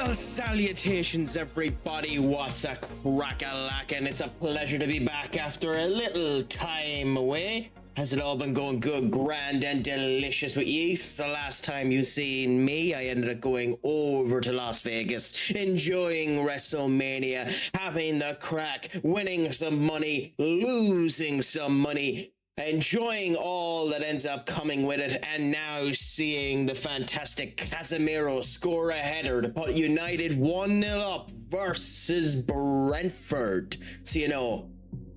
Well, salutations everybody, what's a crack-a-lack, and it's a pleasure to be back after a little time away. Has it all been going good, grand and delicious with you? Since the last time you seen me, I ended up going over to Las Vegas, enjoying WrestleMania, having the crack, winning some money, losing some money, enjoying all that ends up coming with it, and now seeing the fantastic Casemiro score a header to put United 1-0 up versus Brentford. So, you know,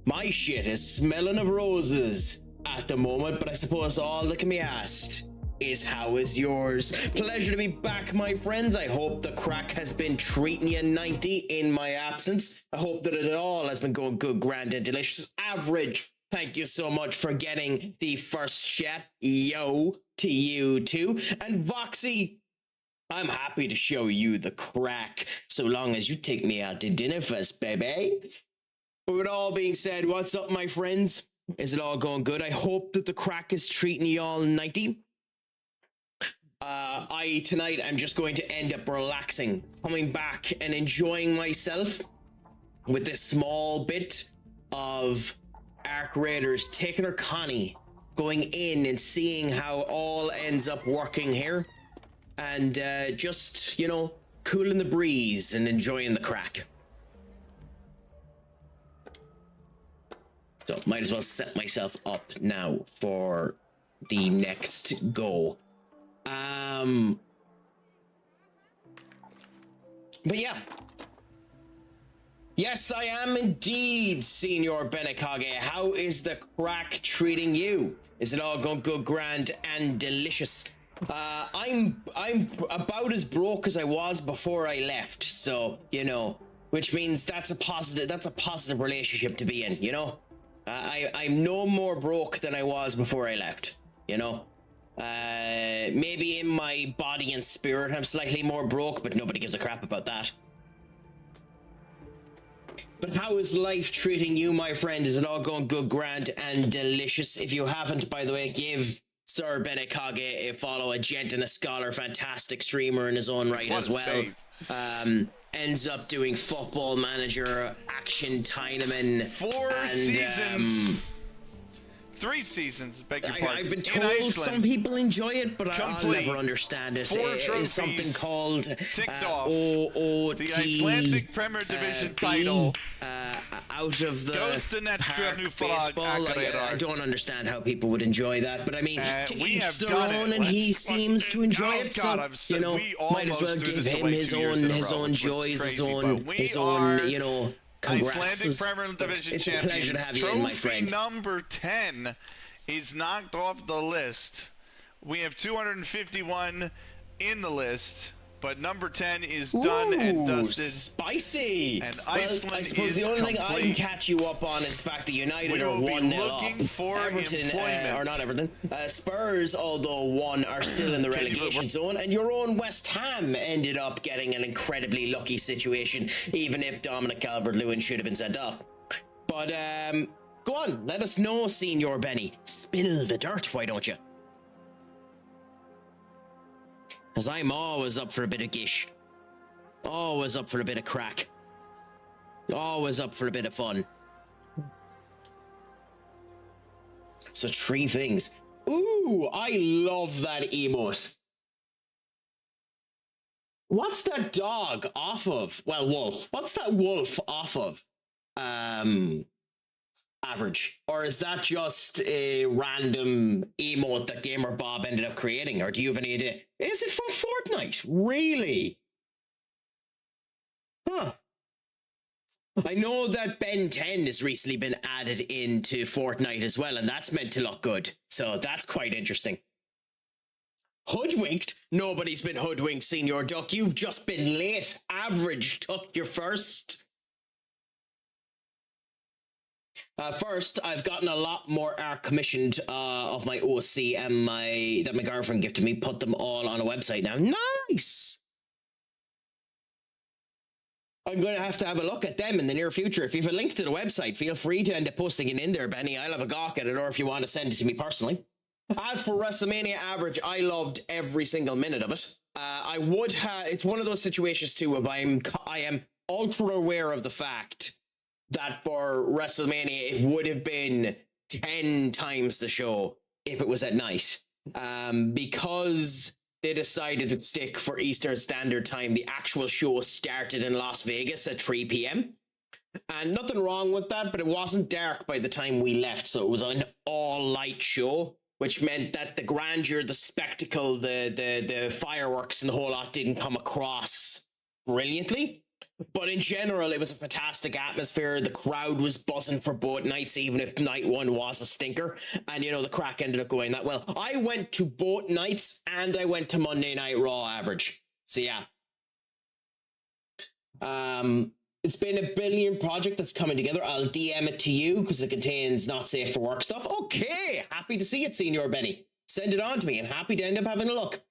my shit is smelling of roses at the moment, but I suppose all that can be asked is how is yours? Pleasure to be back, my friends. I hope the crack has been treating you 90 in my absence. I hope that it all has been going good, grand and delicious. Average. Thank you so much for getting the first chat. Yo, to you too. And Voxy, I'm happy to show you the crack, so long as you take me out to dinner first, baby. But with all being said, what's up, my friends? Is it all going good? I hope that the crack is treating you all 90. Tonight, I'm just going to end up relaxing, coming back and enjoying myself with this small bit of Arc Raiders taking her Connie, going in and seeing how all ends up working here, and just, you know, cooling the breeze and enjoying the crack. So might as well set myself up now for the next go. But yeah. Yes, I am indeed, Senior Benekage. How is the crack treating you? Is it all going good, grand, and delicious? I'm about as broke as I was before I left, so, you know, which means that's a positive relationship to be in, you know? I'm no more broke than I was before I left, you know? Maybe in my body and spirit I'm slightly more broke, but nobody gives a crap about that. But how is life treating you, my friend? Is it all going good, grand, and delicious? If you haven't, by the way, give Sir Benekage a follow, a gent and a scholar, fantastic streamer in his own right as well. Ends up doing Football Manager, Action Tynaman. 4 seasons. 3 seasons, beg your pardon. I've been told some people enjoy it, but I'll never understand it. 4 It's something called ticked off. OOT, the Icelandic Premier Division title. Out of the park baseball. I don't understand how people would enjoy that, but I mean, to each their own, and he seems to enjoy it. So you know, might as well give him his own joys, his own, you know. Congrats. Icelandic Premier Division it's champions. A pleasure to have you in, my friend. Number 10 is knocked off the list. We have 251 in the list, but number 10 is done and dusted. Spicy. And Iceland I suppose the only thing I can catch you up on is the fact that United are 1-0 up. For Everton, or not Everton, Spurs, although won, are still in the relegation zone, and your own West Ham ended up getting an incredibly lucky situation, even if Dominic Calvert-Lewin should have been sent off. But go on, let us know, Senior Benny. Spill the dirt, why don't you? Because I'm always up for a bit of gish. Always up for a bit of crack. Always up for a bit of fun. So 3 things. Ooh, I love that emote. What's that dog off of? Well, wolf. What's that wolf off of? Average, or is that just a random emote that Gamer Bob ended up creating, or do you have any idea? Is it from Fortnite? Really? Huh. I know that Ben 10 has recently been added into Fortnite as well, and that's meant to look good, so that's quite interesting. Hoodwinked? Nobody's been hoodwinked, Senior Duck. You've just been late. Average took your first. First, I've gotten a lot more art commissioned of my OC and that my girlfriend gifted me. Put them all on a website now. Nice! I'm going to have a look at them in the near future. If you have a link to the website, feel free to end up posting it in there, Benny. I'll have a gawk at it, or if you want to send it to me personally. As for WrestleMania Average, I loved every single minute of it. I would have. It's one of those situations too. If I am ultra aware of the fact that for WrestleMania it would have been 10 times the show if it was at night. Because they decided to stick for Eastern Standard Time, the actual show started in Las Vegas at 3 p.m. And nothing wrong with that, but it wasn't dark by the time we left, so it was an all-light show, which meant that the grandeur, the spectacle, the fireworks and the whole lot didn't come across brilliantly. But in general, it was a fantastic atmosphere. The crowd was buzzing for both nights, even if night one was a stinker. And, the Craic ended up going that well. I went to both nights, and I went to Monday Night Raw average. So, yeah. It's been a brilliant project that's coming together. I'll DM it to you because it contains not safe for work stuff. Okay, happy to see it, Senior Benny. Send it on to me. I'm happy to end up having a look.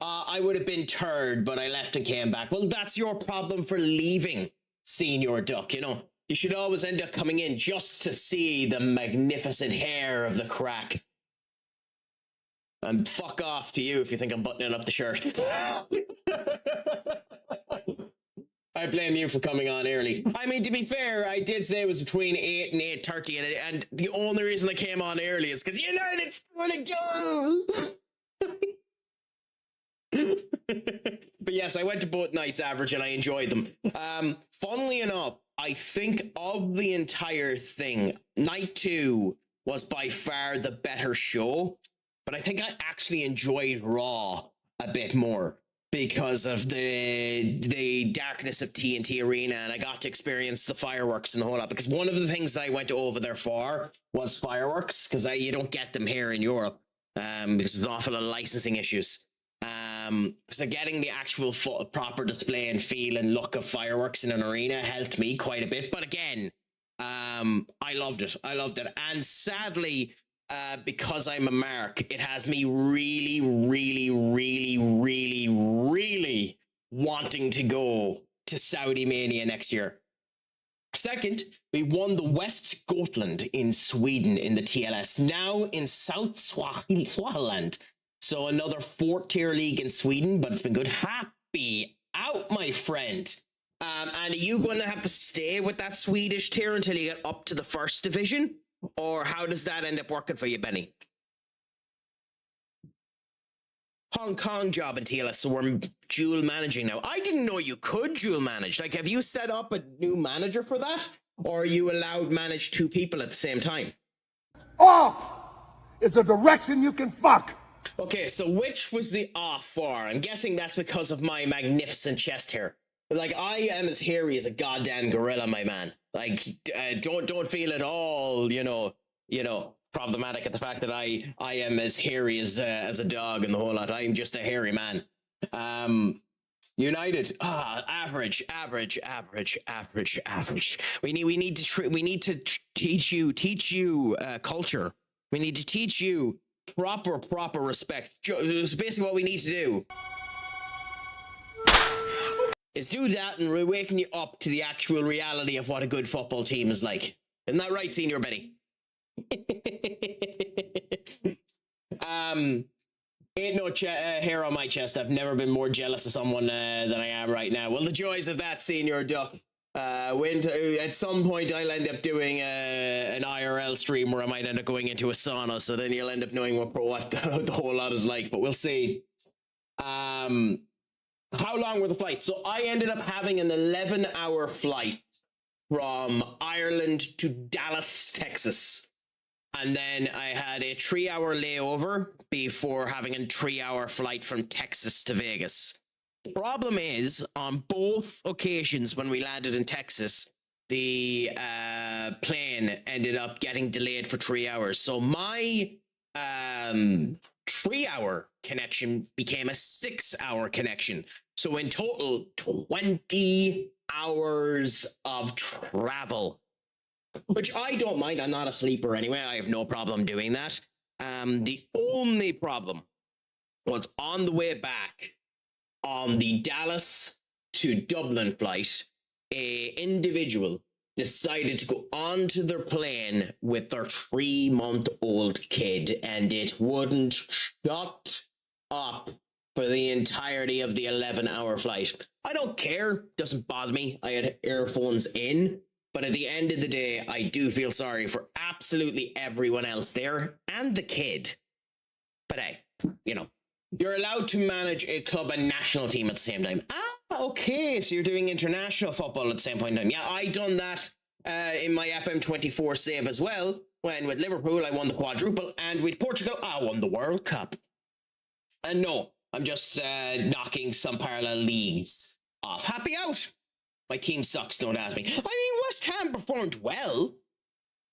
I would have been turd, but I left and came back. Well, that's your problem for leaving, Senior Duck. You should always end up coming in just to see the magnificent hair of the Craic. And fuck off to you if you think I'm buttoning up the shirt. I blame you for coming on early. I mean, to be fair, I did say it was between 8 and 8:30, and the only reason I came on early is because United's going to go. But yes, I went to both nights average and I enjoyed them. Funnily enough, I think of the entire thing, night 2 was by far the better show, but I think I actually enjoyed Raw a bit more because of the darkness of TNT Arena, and I got to experience the fireworks and the whole lot. Because one of the things that I went over there for was fireworks, because you don't get them here in Europe, because there's an awful lot of licensing issues. So getting the actual proper display and feel and look of fireworks in an arena helped me quite a bit. But again, I loved it. And sadly, because I'm a mark, it has me really, really, really, really, really wanting to go to Saudi Mania next year. Second, we won the West Gotland in Sweden in the TLS, now in South Swaziland. So another 4th tier league in Sweden, but it's been good. Happy out, my friend. And are you going to have to stay with that Swedish tier until you get up to the 1st division? Or how does that end up working for you, Benny? Hong Kong job in TLS, so we're dual managing now. I didn't know you could dual manage. Like, have you set up a new manager for that? Or are you allowed to manage 2 people at the same time? Off is a direction you can fuck. Okay, so which was the off for? I'm guessing that's because of my magnificent chest hair. Like, I am as hairy as a goddamn gorilla, my man. Like, don't feel at all, problematic at the fact that I am as hairy as a dog and the whole lot. I am just a hairy man. United, average. We need to teach you culture. We need to teach you proper respect. It's basically what we need to do. Is do that and we're waking you up to the actual reality of what a good football team is like. Isn't that right, Senior Benny? Ain't no hair on my chest. I've never been more jealous of someone than I am right now. Well, the joys of that, Senior Duck. At some point I'll end up doing an IRL stream where I might end up going into a sauna, so then you'll end up knowing what the whole lot is like, but we'll see. How long were the flights? So I ended up having an 11-hour flight from Ireland to Dallas, Texas. And then I had a 3-hour layover before having a 3-hour flight from Texas to Vegas. The problem is, on both occasions when we landed in Texas, the plane ended up getting delayed for 3 hours. So my 3-hour connection became a 6-hour connection. So in total, 20 hours of travel, which I don't mind. I'm not a sleeper anyway. I have no problem doing that. The only problem was on the way back on the Dallas to Dublin flight, a individual decided to go onto their plane with their 3-month-old kid, and it wouldn't shut up for the entirety of the 11-hour flight. I don't care. Doesn't bother me. I had earphones in. But at the end of the day, I do feel sorry for absolutely everyone else there and the kid. But hey, you know, you're allowed to manage a club and national team at the same time. Ah, okay, so you're doing international football at the same point in time. Yeah, I done that in my FM24 save as well. When with Liverpool, I won the quadruple, and with Portugal, I won the World Cup. And no, I'm just knocking some parallel leagues off. Happy out! My team sucks, don't ask me. I mean, West Ham performed well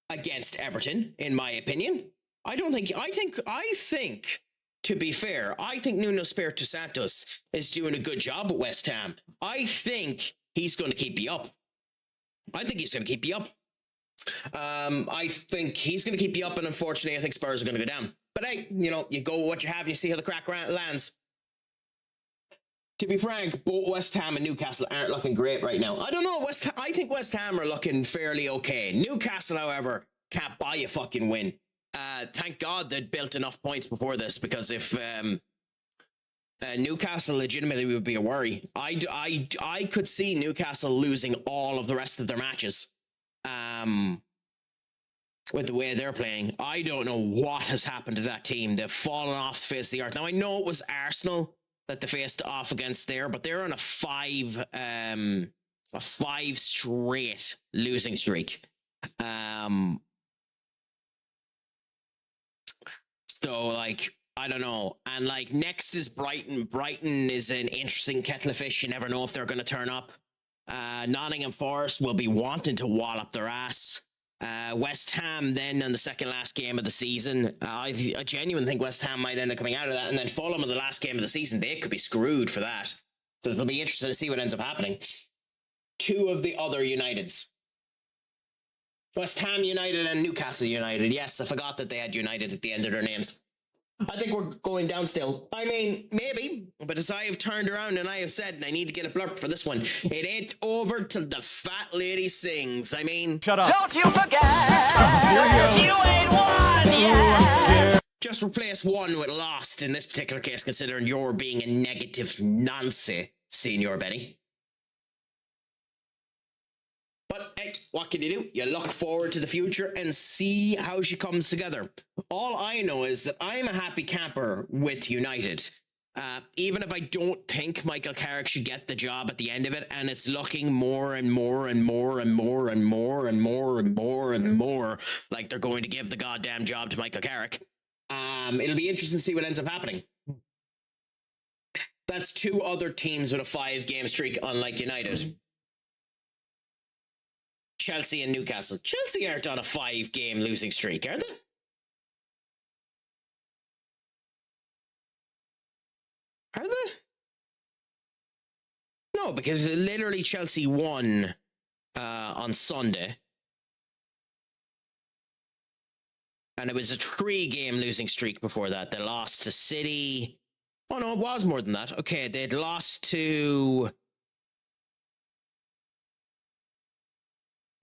against Everton, in my opinion. I think, to be fair, I think Nuno Espirito Santos is doing a good job at West Ham. I think he's going to keep you up. I think he's going to keep you up. I think he's going to keep you up, and unfortunately, I think Spurs are going to go down. But hey, you know, you go with what you have, and you see how the crack lands. To be frank, both West Ham and Newcastle aren't looking great right now. I don't know. I think West Ham are looking fairly okay. Newcastle, however, can't buy a fucking win. Thank God they'd built enough points before this, because if Newcastle legitimately would be a worry. I could see Newcastle losing all of the rest of their matches. With the way they're playing. I don't know what has happened to that team. They've fallen off the face of the earth. Now, I know it was Arsenal that they faced off against there, but they're on a five straight losing streak. So, like, I don't know. And, like, next is Brighton. Brighton is an interesting kettle of fish. You never know if they're going to turn up. Nottingham Forest will be wanting to wallop their ass. West Ham then on the second last game of the season. I genuinely think West Ham might end up coming out of that. And then Fulham on the last game of the season. They could be screwed for that. So it'll be interesting to see what ends up happening. Two of the other Uniteds. West Ham United and Newcastle United. Yes, I forgot that they had United at the end of their names. I think we're going down still. I mean, maybe, but as I have turned around and I have said, and I need to get a blurb for this one, it ain't over till the fat lady sings. I mean, shut up. Don't you forget, you ain't won yet. Just replace one with lost in this particular case, considering you're being a negative Nancy, Senior Benny. But hey, what can you do? You look forward to the future and see how she comes together. All I know is that I'm a happy camper with United. Even if I don't think Michael Carrick should get the job at the end of it, and it's looking more and more and more and more and more and more and more and more like they're going to give the goddamn job to Michael Carrick. It'll be interesting to see what ends up happening. That's two other teams with a 5-game streak, unlike United. Chelsea and Newcastle. Chelsea aren't on a 5-game losing streak, are they? Are they? No, because literally Chelsea won on Sunday. And it was a 3-game losing streak before that. They lost to City. Oh, no, it was more than that. Okay, they'd lost to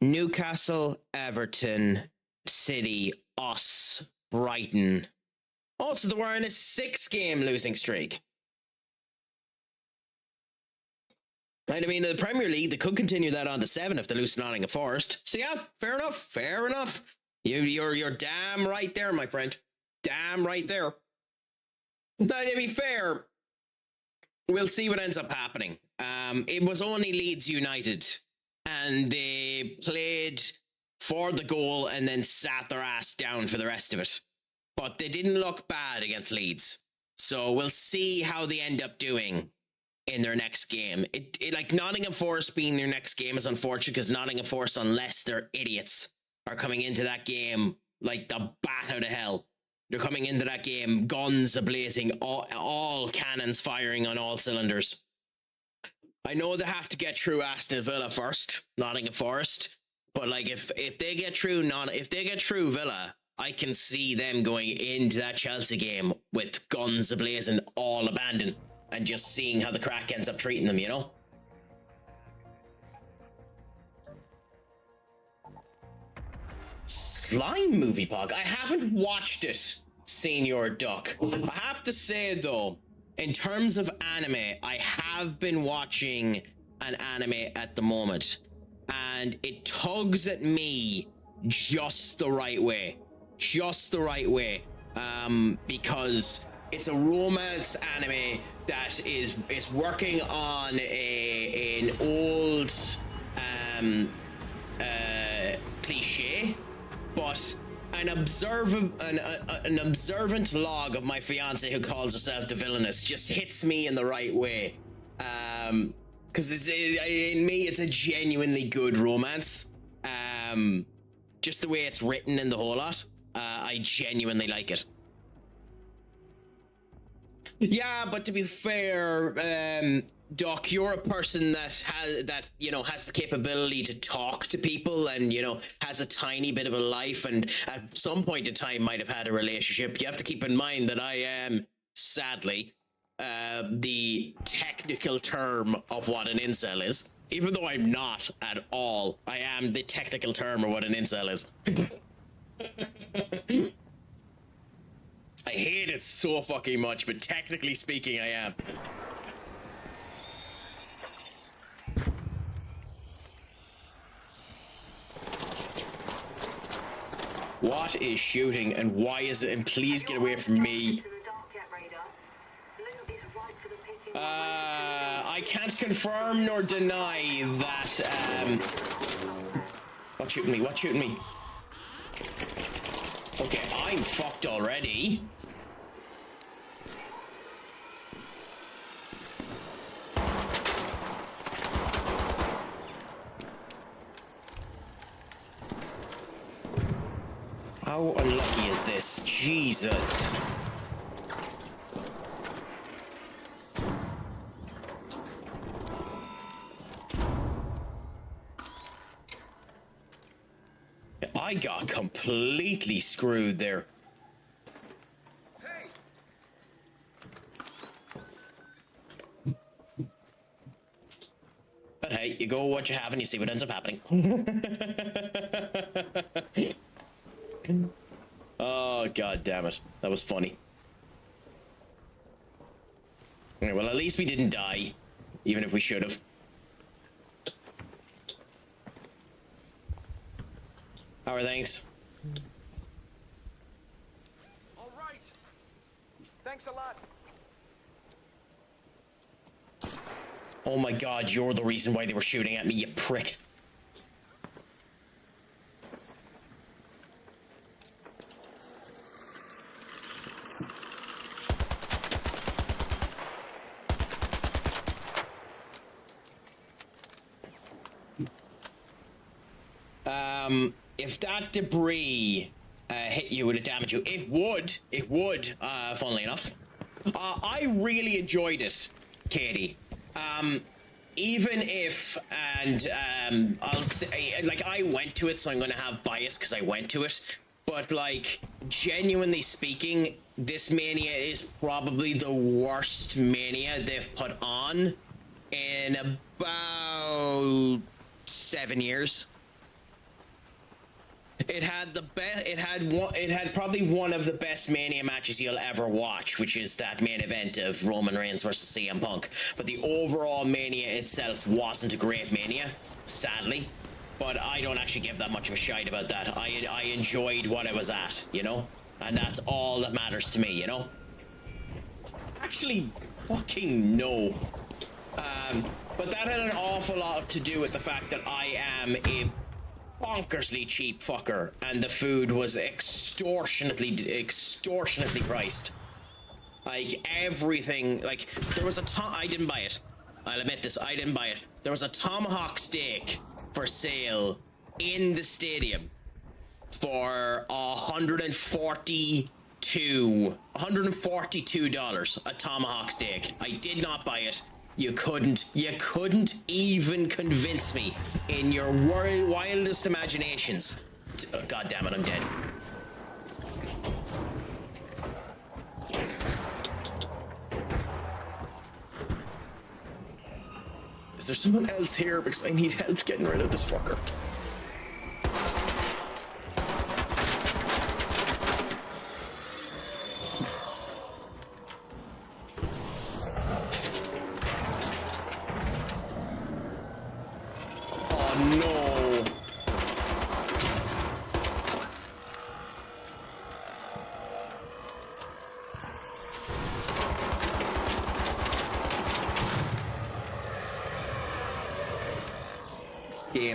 Newcastle, Everton, City, us, Brighton. Also, they were in a 6-game losing streak. And I mean, in the Premier League, they could continue that on to 7 if they lose to Nottingham Forest. So yeah, fair enough, fair enough. You're damn right there, my friend. Damn right there. Now, to be fair, we'll see what ends up happening. It was only Leeds United, and they played for the goal and then sat their ass down for the rest of it. But they didn't look bad against Leeds. So we'll see how they end up doing in their next game. It like Nottingham Forest being their next game is unfortunate, because Nottingham Forest, unless they're idiots, are coming into that game like the bat out of hell. They're coming into that game guns a-blazing, all cannons firing on all cylinders. I know they have to get through Aston Villa first, Nottingham Forest, but like if they get through Villa, I can see them going into that Chelsea game with guns a-blazing, all abandoned, and just seeing how the crack ends up treating them, you know? Slime movie, Pog. I haven't watched it, Senior Duck. I have to say, though, in terms of anime, I have been watching an anime at the moment, and it tugs at me just the right way. Just the right way. Because it's a romance anime that is working on an old cliche, but an observant log of my fiance who calls herself the villainess just hits me in the right way. Because in me, it's a genuinely good romance. Just the way it's written and the whole lot. I genuinely like it. Yeah, but to be fair, Doc, you're a person that has the capability to talk to people and, has a tiny bit of a life and at some point in time might have had a relationship. You have to keep in mind that I am, sadly, the technical term of what an incel is. Even though I'm not at all, I am the technical term of what an incel is. I hate it so fucking much, but technically speaking, I am. What is shooting and why is it? And please get away from me. I can't confirm nor deny that, What's shooting me? What's shooting me? Okay, I'm fucked already. How unlucky is this? Jesus. I got completely screwed there. But hey, you go what you have and you see what ends up happening. Oh, god damn it. That was funny. Okay, well, at least we didn't die, even if we should have. How are things? All right. Thanks a lot. Oh my god, you're the reason why they were shooting at me, you prick. If that debris hit you, would it damage you? It would, funnily enough. I really enjoyed it, Katie. Even if, and I'll say, like, I went to it, so I'm gonna have bias because I went to it, but, like, genuinely speaking, this Mania is probably the worst Mania they've put on in about 7 years. It had the best. It had probably one of the best Mania matches you'll ever watch, which is that main event of Roman Reigns versus CM Punk. But the overall Mania itself wasn't a great Mania, sadly. But I don't actually give that much of a shite about that. I enjoyed what I was at, and that's all that matters to me, Actually, fucking no. But that had an awful lot to do with the fact that I am a bonkersly cheap fucker, and the food was extortionately priced. Like, everything, like, there was I didn't buy it. I'll admit this, I didn't buy it. There was a tomahawk steak for sale in the stadium for $142, a tomahawk steak. I did not buy it. You couldn't even convince me in your wildest imaginations. God damn it, I'm dead. Is there someone else here? Because I need help getting rid of this fucker.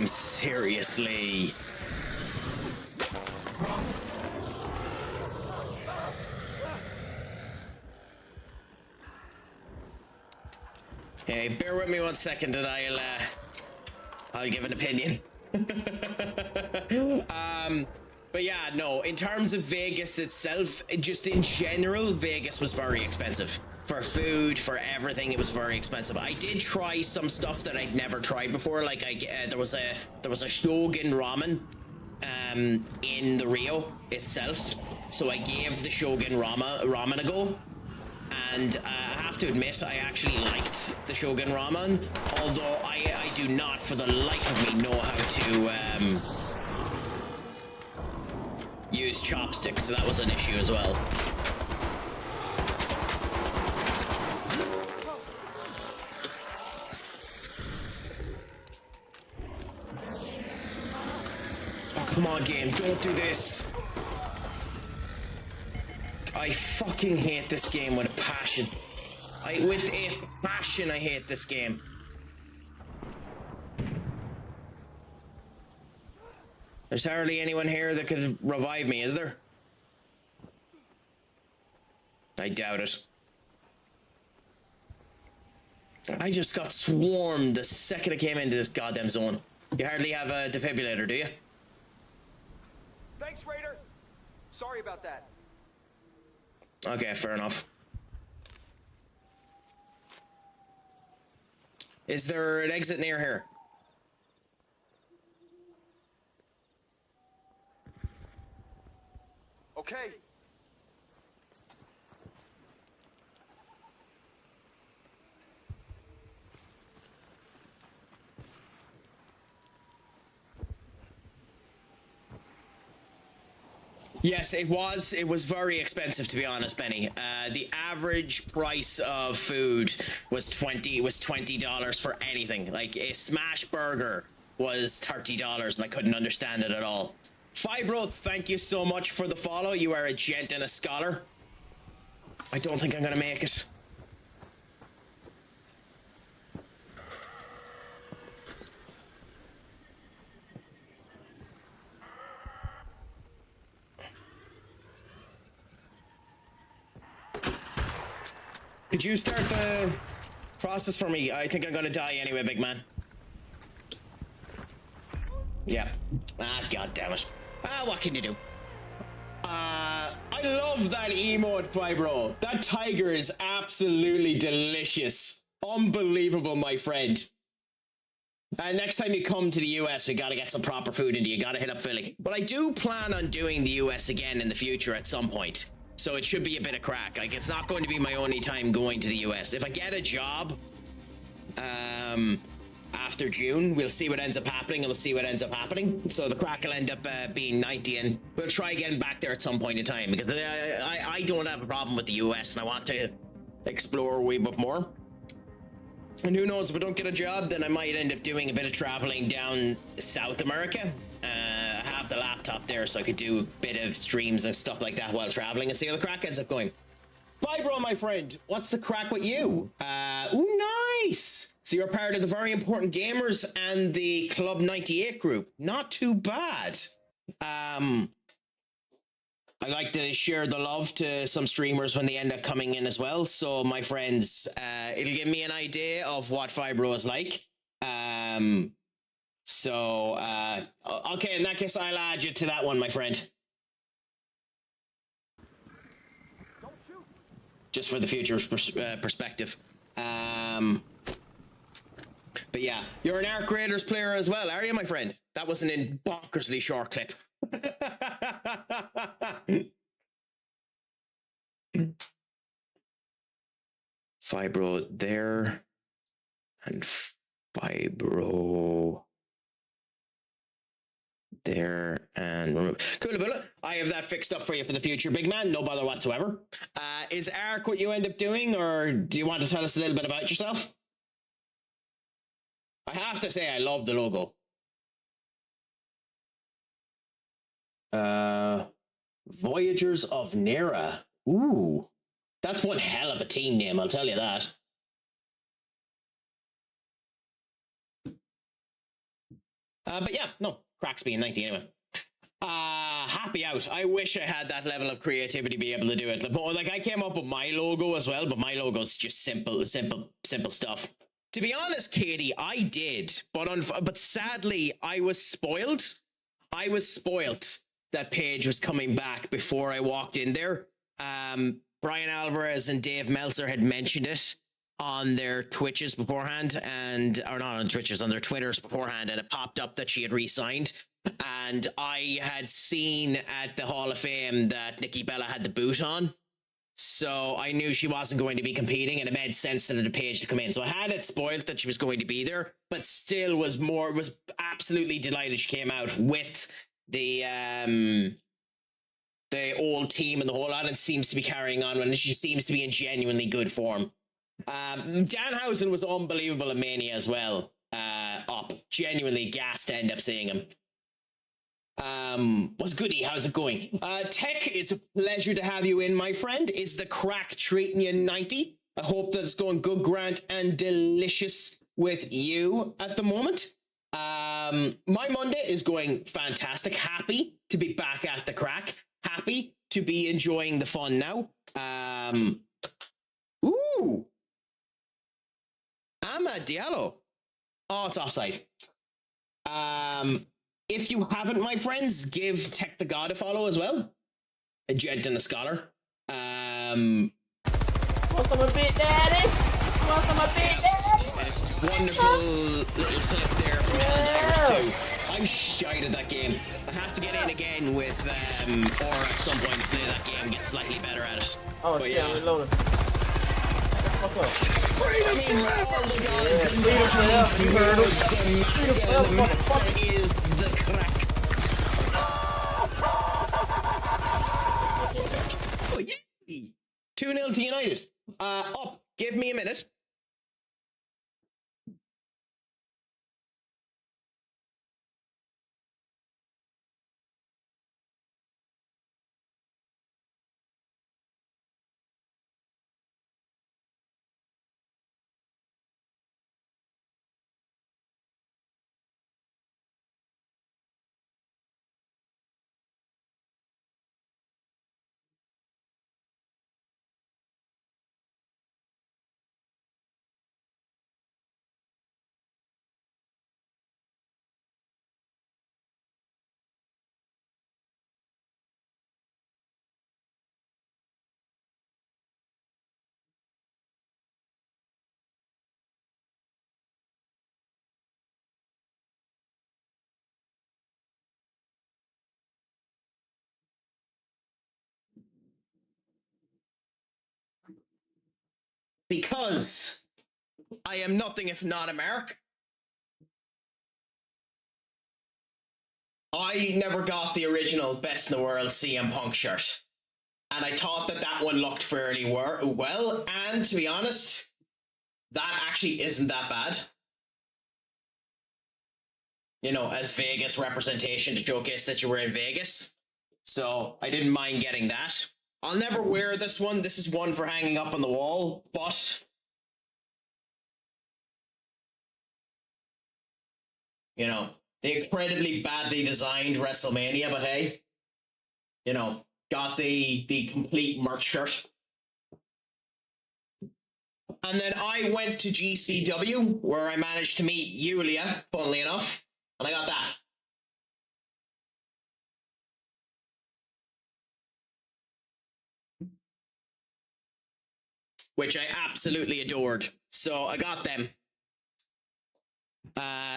game, seriously. Hey, bear with me 1 second and I'll give an opinion. But yeah, no, in terms of Vegas itself, just in general, Vegas was very expensive. For food, for everything, it was very expensive. I did try some stuff that I'd never tried before. Like there was a Shogun ramen in the Rio itself. So I gave the Shogun ramen a go. And I have to admit, I actually liked the Shogun ramen, although I do not, for the life of me, know how to use chopsticks, so that was an issue as well. Oh, come on, game, don't do this. I fucking hate this game with a passion. With a passion, I hate this game. There's hardly anyone here that could revive me, is there? I doubt it. I just got swarmed the second I came into this goddamn zone. You hardly have a defibrillator, do you? Thanks, Raider. Sorry about that. Okay, fair enough. Is there an exit near here? Okay. Yes, it was. It was very expensive, to be honest, Benny. The average price of food was $20 for anything. Like a smash burger was $30, and I couldn't understand it at all. Fibro, thank you so much for the follow. You are a gent and a scholar. I don't think I'm gonna make it. Could you start the process for me? I think I'm gonna die anyway, big man. Yeah. Ah, god damn it. Ah, what can you do? I love that emote, Fibro. That tiger is absolutely delicious. Unbelievable, my friend. Next time you come to the US, we gotta get some proper food into you. Gotta hit up Philly. But I do plan on doing the US again in the future at some point. So it should be a bit of crack. Like, it's not going to be my only time going to the US. If I get a job, after June, we'll see what ends up happening, and we'll see what ends up happening. So the crack will end up being 90, and we'll try getting back there at some point in time, because I don't have a problem with the US, and I want to explore a wee bit more. And who knows, if I don't get a job, then I might end up doing a bit of traveling down South America. I have the laptop there, so I could do a bit of streams and stuff like that while traveling, and see how the crack ends up going. Bye, bro, my friend. What's the crack with you? Ooh, nice. So you're part of the very important gamers and the Club 98 group. Not too bad. I like to share the love to some streamers when they end up coming in as well. So, my friends, it'll give me an idea of what Fibro is like. Okay, in that case, I'll add you to that one, my friend. Just for the future perspective. But yeah, you're an Arc Raiders player as well, are you, my friend? That was an bonkersly short clip. Fibro there. And Fibro there, and remove. Cool, I have that fixed up for you for the future, big man. No bother whatsoever. Is Arc what you end up doing, or do you want to tell us a little bit about yourself? I have to say, I love the logo. Voyagers of Nera. Ooh, that's one hell of a team name, I'll tell you that. But yeah, no, Craic's being 90 anyway. Happy out. I wish I had that level of creativity to be able to do it. Like, I came up with my logo as well, but my logo's just simple stuff. To be honest, Katie, I did, but sadly, I was spoiled. I was spoilt that Paige was coming back before I walked in there. Brian Alvarez and Dave Meltzer had mentioned it on their Twitches beforehand, or not on Twitches, on their Twitters beforehand, and it popped up that she had re-signed. And I had seen at the Hall of Fame that Nikki Bella had the boot on, so I knew she wasn't going to be competing, and it made sense to the Paige to come in. So I had it spoiled that she was going to be there, but still was absolutely delighted she came out with the old team and the whole lot, and seems to be carrying on, and she seems to be in genuinely good form. Danhausen was unbelievable in Mania as well. Genuinely gassed to end up seeing him. What's goody? How's it going? Tech, it's a pleasure to have you in, my friend. Is the Craic treating you 90? I hope that it's going good, Grant, and delicious with you at the moment. My Monday is going fantastic. Happy to be back at the Craic. Happy to be enjoying the fun now. Ooh. Ahmad Diallo. Oh, it's offside. If you haven't, my friends, give Tech the God a follow as well. A gent and a scholar. Want some a bit, Daddy? Want some a bit, Daddy? Wonderful little slip there from Irish too. I'm shite at that game. I have to get in again with or at some point to play that game, get slightly better at it. Oh but shit, yeah. I'm reloading. What's up? I mean, all the gods and the master is the Craic. Oh, yeah. 2-0 to United. Up. Give me a minute. Because I am nothing if not a mark. I never got the original Best in the World CM Punk shirt. And I thought that that one looked fairly well. And to be honest, that actually isn't that bad. You know, as Vegas representation to showcase that you were in Vegas. So I didn't mind getting that. I'll never wear this one. This is one for hanging up on the wall, but you know, the incredibly badly designed WrestleMania, but hey, you know, got the complete merch shirt. And then I went to GCW, where I managed to meet Yulia, funnily enough, and I got that. Which I absolutely adored. So I got them.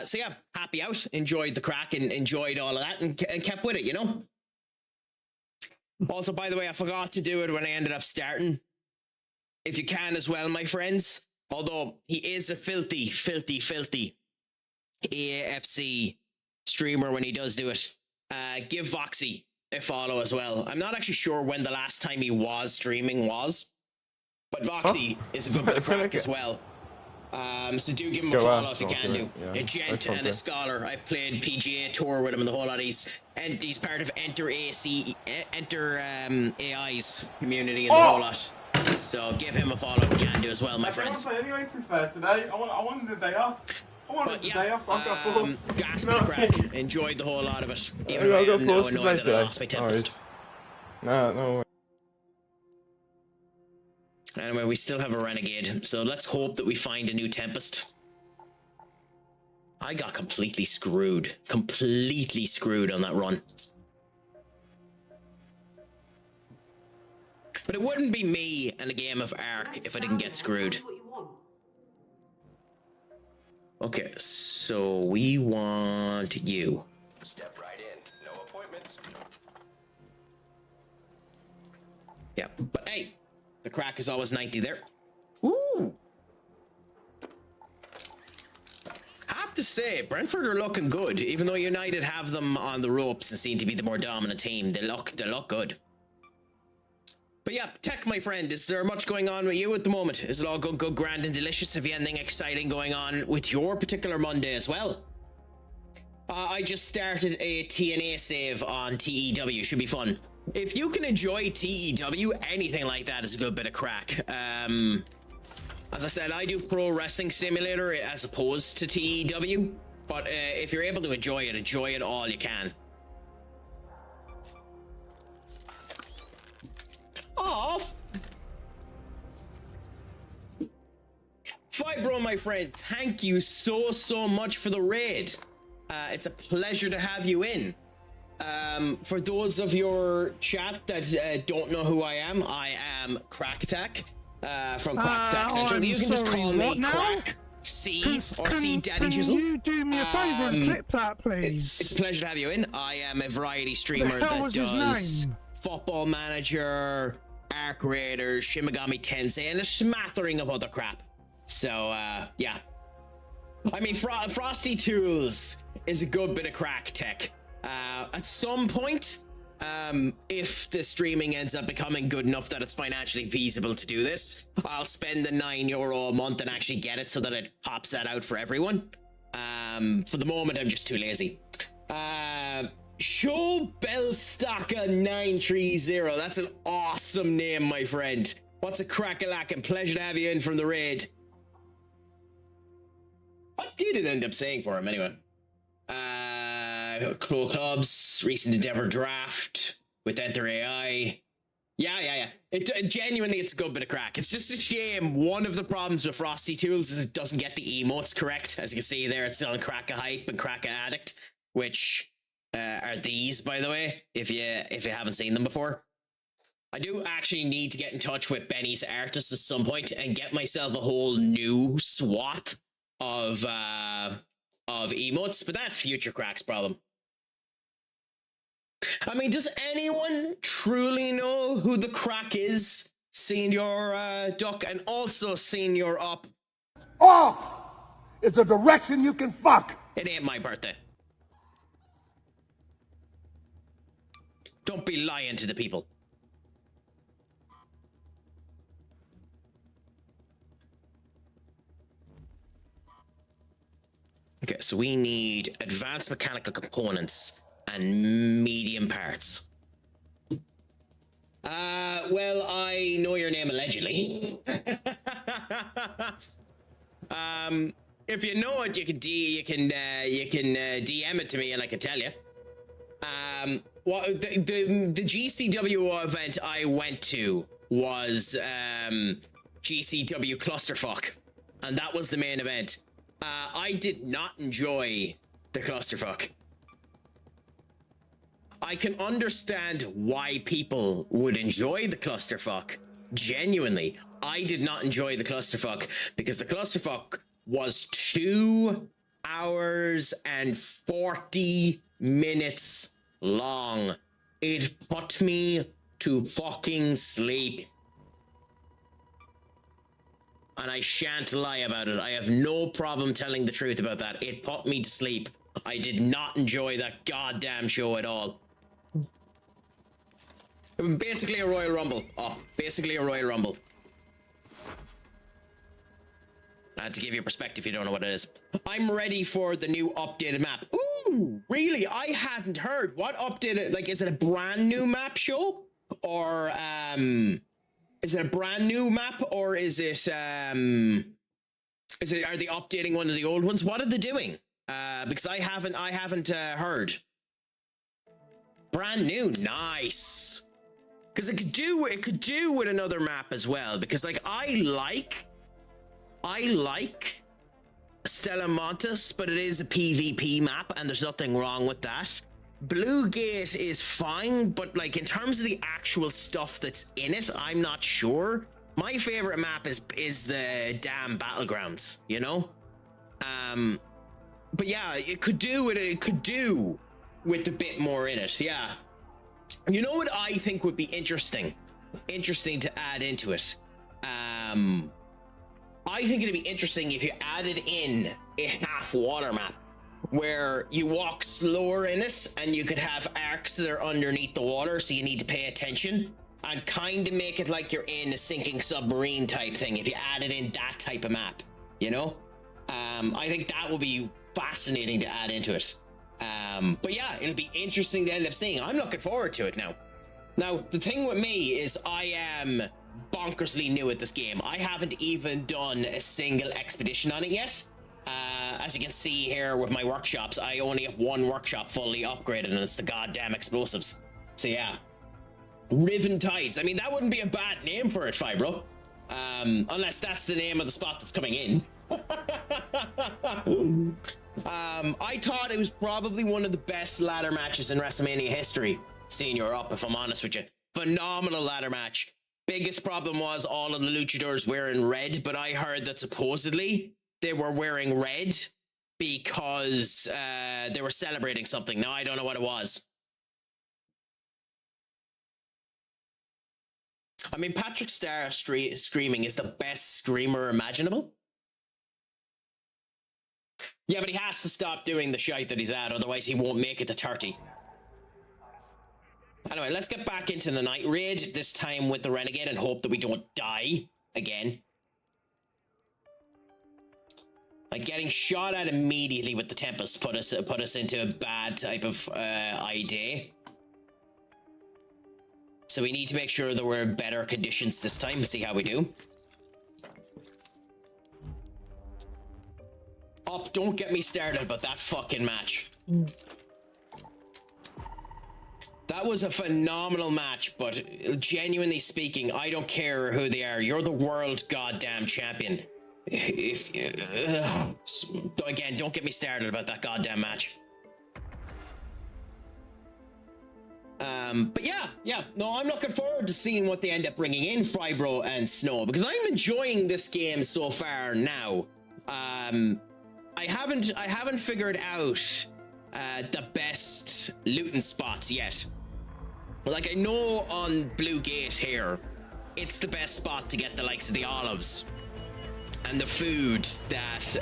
So yeah, happy out. Enjoyed the Craic and enjoyed all of that and kept with it, you know? Also, by the way, I forgot to do it when I ended up starting. If you can as well, my friends. Although he is a filthy AFC streamer when he does do it. Give Voxy a follow as well. I'm not actually sure when the last time he was streaming was. But Voxy is a good bit of Craic as well. So do give him a follow if you can do. A gent and a scholar. I've played PGA Tour with him and the whole lot. He's part of Enter AI's community and the whole lot. So give him a follow if you can do as well, my friends. I anyway, to be fair, today. I wanted the day off. I wanted But to day yeah, off. I've got forced. gas No. bit of crack. Enjoyed the whole lot of it. Even I though I got am now forced to play annoyed that I today. lost my No worries. Tempest. No way. Anyway, we still have a Renegade, so let's hope that we find a new Tempest. I got completely screwed. Completely screwed on that run. But it wouldn't be me in a game of Ark if I didn't get screwed. Okay, so we want you. Step right in. No appointments. Yeah, but hey, the crack is always 90 there. Ooh! Have to say, Brentford are looking good, even though United have them on the ropes and seem to be the more dominant team. They look good. But yeah, Tech, my friend, is there much going on with you at the moment? Is it all good, grand, and delicious? Have you anything exciting going on with your particular Monday as well? I just started a TNA save on TEW. Should be fun. If you can enjoy TEW, anything like that is a good bit of crack. As I said, I do Pro Wrestling Simulator as opposed to TEW. But if you're able to enjoy it all you can. Off. Fibro, my friend, thank you so much for the raid. It's a pleasure to have you in. For those of your chat that don't know who I am CraicAttack from CraicAttackCentral. You can just call me Crack C or C Daddy Jizzle. Can you do me a favour and clip that, please? It's a pleasure to have you in. I am a variety streamer The hell that was his does name? Football Manager, Ark Raiders, Shin Megami Tensei, and a smattering of other crap. So, yeah. I mean, Frosty Tools is a good bit of crack tech. At some point, if the streaming ends up becoming good enough that it's financially feasible to do this, I'll spend the €9 a month and actually get it so that it pops that out for everyone. For the moment, I'm just too lazy. Show Bellstacker 930. That's an awesome name, my friend. What's a crack-a-lack? Pleasure to have you in from the raid. What did it end up saying for him anyway? Pro Clubs, recent Endeavor draft with Enter AI. Yeah. It genuinely, it's a good bit of crack. It's just a shame. One of the problems with Frosty Tools is it doesn't get the emotes correct. As you can see there, it's on Crack-a-Hype and Crack-a-Addict, which are these, by the way, if you haven't seen them before. I do actually need to get in touch with Benny's artist at some point and get myself a whole new swath of emotes, but that's future Crack's problem. I mean, does anyone truly know who the Crack is? Senior Duck, and also Senior Up. Off is a direction you can fuck. It ain't my birthday. Don't be lying to the people. Okay, so we need advanced mechanical components and medium parts. Well, I know your name allegedly. If you know it, you can DM it to me and I can tell you. Well, the GCW event I went to was GCW Clusterfuck, and that was the main event. I did not enjoy the Clusterfuck. I can understand why people would enjoy the Clusterfuck. Genuinely, I did not enjoy the Clusterfuck because the Clusterfuck was 2 hours and 40 minutes long. It put me to fucking sleep. And I shan't lie about it. I have no problem telling the truth about that. It put me to sleep. I did not enjoy that goddamn show at all. It was basically a Royal Rumble. Oh, basically a Royal Rumble. To give you a perspective, if you don't know what it is. I'm ready for the new updated map. Ooh, really? I hadn't heard. What updated? Like, is it a brand new map show? Or, is it a brand new map? Or is it, Are they updating one of the old ones? What are they doing? Because I haven't heard. Brand new, nice. Because it could do with another map as well. Because like I like Stella Montes, but it is a PvP map, and there's nothing wrong with that. Blue Gate is fine, but like in terms of the actual stuff that's in it, I'm not sure. My favorite map is the damn Battlegrounds, you know? But yeah, it could do with a bit more in it, yeah. You know what I think would be interesting to add into it? I think it'd be interesting if you added in a half water map where you walk slower in it and you could have arcs that are underneath the water, so you need to pay attention, and kind of make it like you're in a sinking submarine type thing if you added in that type of map, you know? I think that would be fascinating to add into it. But yeah, it'll be interesting to end up seeing. I'm looking forward to it now. Now, the thing with me is I am bonkersly new at this game. I haven't even done a single expedition on it yet. As you can see here with my workshops, I only have one workshop fully upgraded, and it's the goddamn explosives. So yeah. Riven Tides. I mean, that wouldn't be a bad name for it, Fibro. Unless that's the name of the spot that's coming in. I thought it was probably one of the best ladder matches in WrestleMania history. Senior up, if I'm honest with you. Phenomenal ladder match. Biggest problem was all of the luchadors wearing red, but I heard that supposedly they were wearing red because they were celebrating something. Now, I don't know what it was. I mean, Patrick Starr screaming is the best screamer imaginable. Yeah, but he has to stop doing the shite that he's at, otherwise he won't make it to 30. Anyway, let's get back into the night raid, this time with the Renegade, and hope that we don't die again. Like, getting shot at immediately with the Tempest put us into a bad type of idea. So we need to make sure that we're in better conditions this time and see how we do. Up, don't get me started about that fucking match. That was a phenomenal match, but genuinely speaking, I don't care who they are. You're the world goddamn champion. Again, don't get me started about that goddamn match. But yeah, no, I'm looking forward to seeing what they end up bringing in, Fibro and Snow, because I'm enjoying this game so far now. I haven't figured out the best looting spots yet. Like, I know on Blue Gate here, it's the best spot to get the likes of the olives and the food that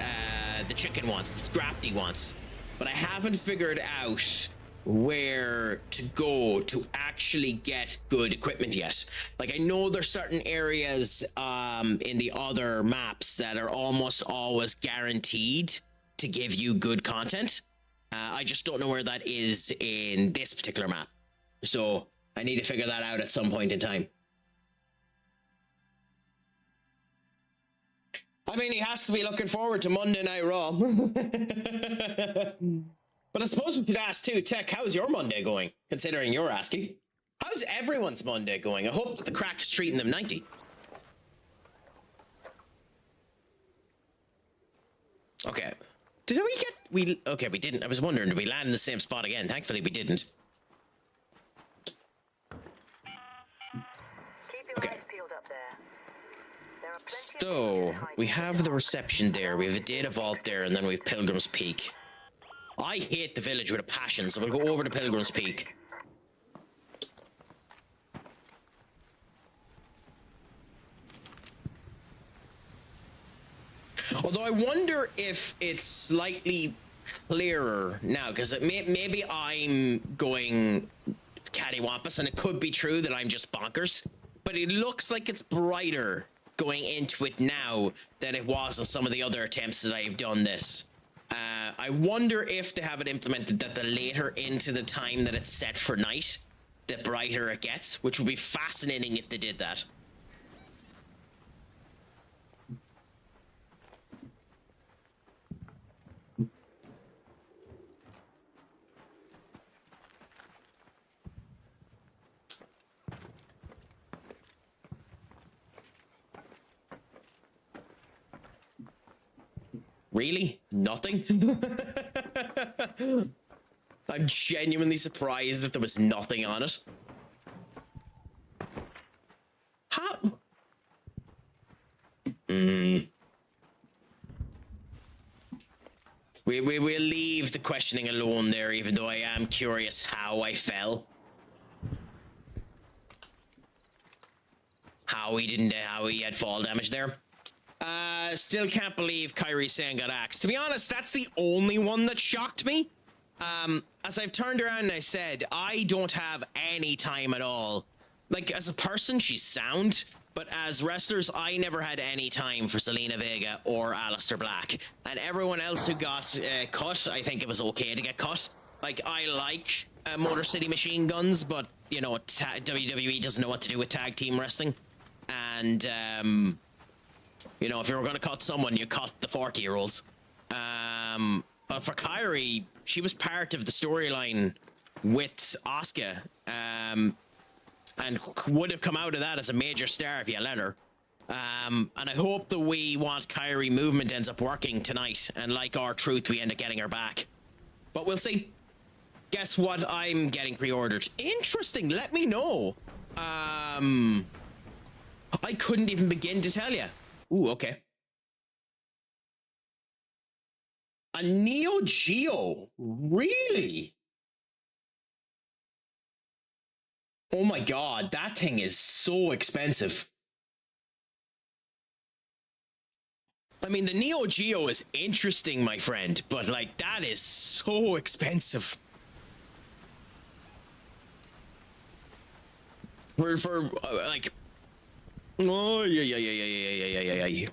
the chicken wants, the Scrapty wants, but I haven't figured out where to go to actually get good equipment yet. Like, I know there's certain areas in the other maps that are almost always guaranteed to give you good content. I just don't know where that is in this particular map. So I need to figure that out at some point in time. I mean, he has to be looking forward to Monday Night Raw. But I suppose we could ask too, Tech, how's your Monday going? Considering you're asking. How's everyone's Monday going? I hope that the Craic is treating them 90. Okay. Did we get... Okay, we didn't. I was wondering, did we land in the same spot again? Thankfully, we didn't. Okay. So, we have the reception there, we have a data vault there, and then we have Pilgrim's Peak. I hate the village with a passion, so we'll go over to Pilgrim's Peak. Although I wonder if it's slightly clearer now, because maybe I'm going cattywampus, and it could be true that I'm just bonkers, but it looks like it's brighter going into it now than it was in some of the other attempts that I've done this. I wonder if they have it implemented that the later into the time that it's set for night, the brighter it gets, which would be fascinating if they did that. Really? Nothing? I'm genuinely surprised that there was nothing on it. How? We'll leave the questioning alone there, even though I am curious how I fell. How he had fall damage there. Still can't believe Kyrie Sane got axed. To be honest, that's the only one that shocked me. As I've turned around and I said, I don't have any time at all. Like, as a person, she's sound. But as wrestlers, I never had any time for Zelina Vega or Aleister Black. And everyone else who got cut, I think it was okay to get cut. Like, I like Motor City Machine Guns, but, you know, WWE doesn't know what to do with tag team wrestling. And, you know, if you were going to cut someone, you cut the 40-year-olds. But for Kyrie, she was part of the storyline with Asuka. And would have come out of that as a major star if you let her. And I hope the We Want Kyrie movement ends up working tonight. And like R-Truth, we end up getting her back. But we'll see. Guess what I'm getting pre-ordered? Interesting, let me know. I couldn't even begin to tell you. Ooh, okay. A Neo Geo? Really? Oh my god, that thing is so expensive. I mean, the Neo Geo is interesting, my friend, but like, that is so expensive. For like, oh yeah.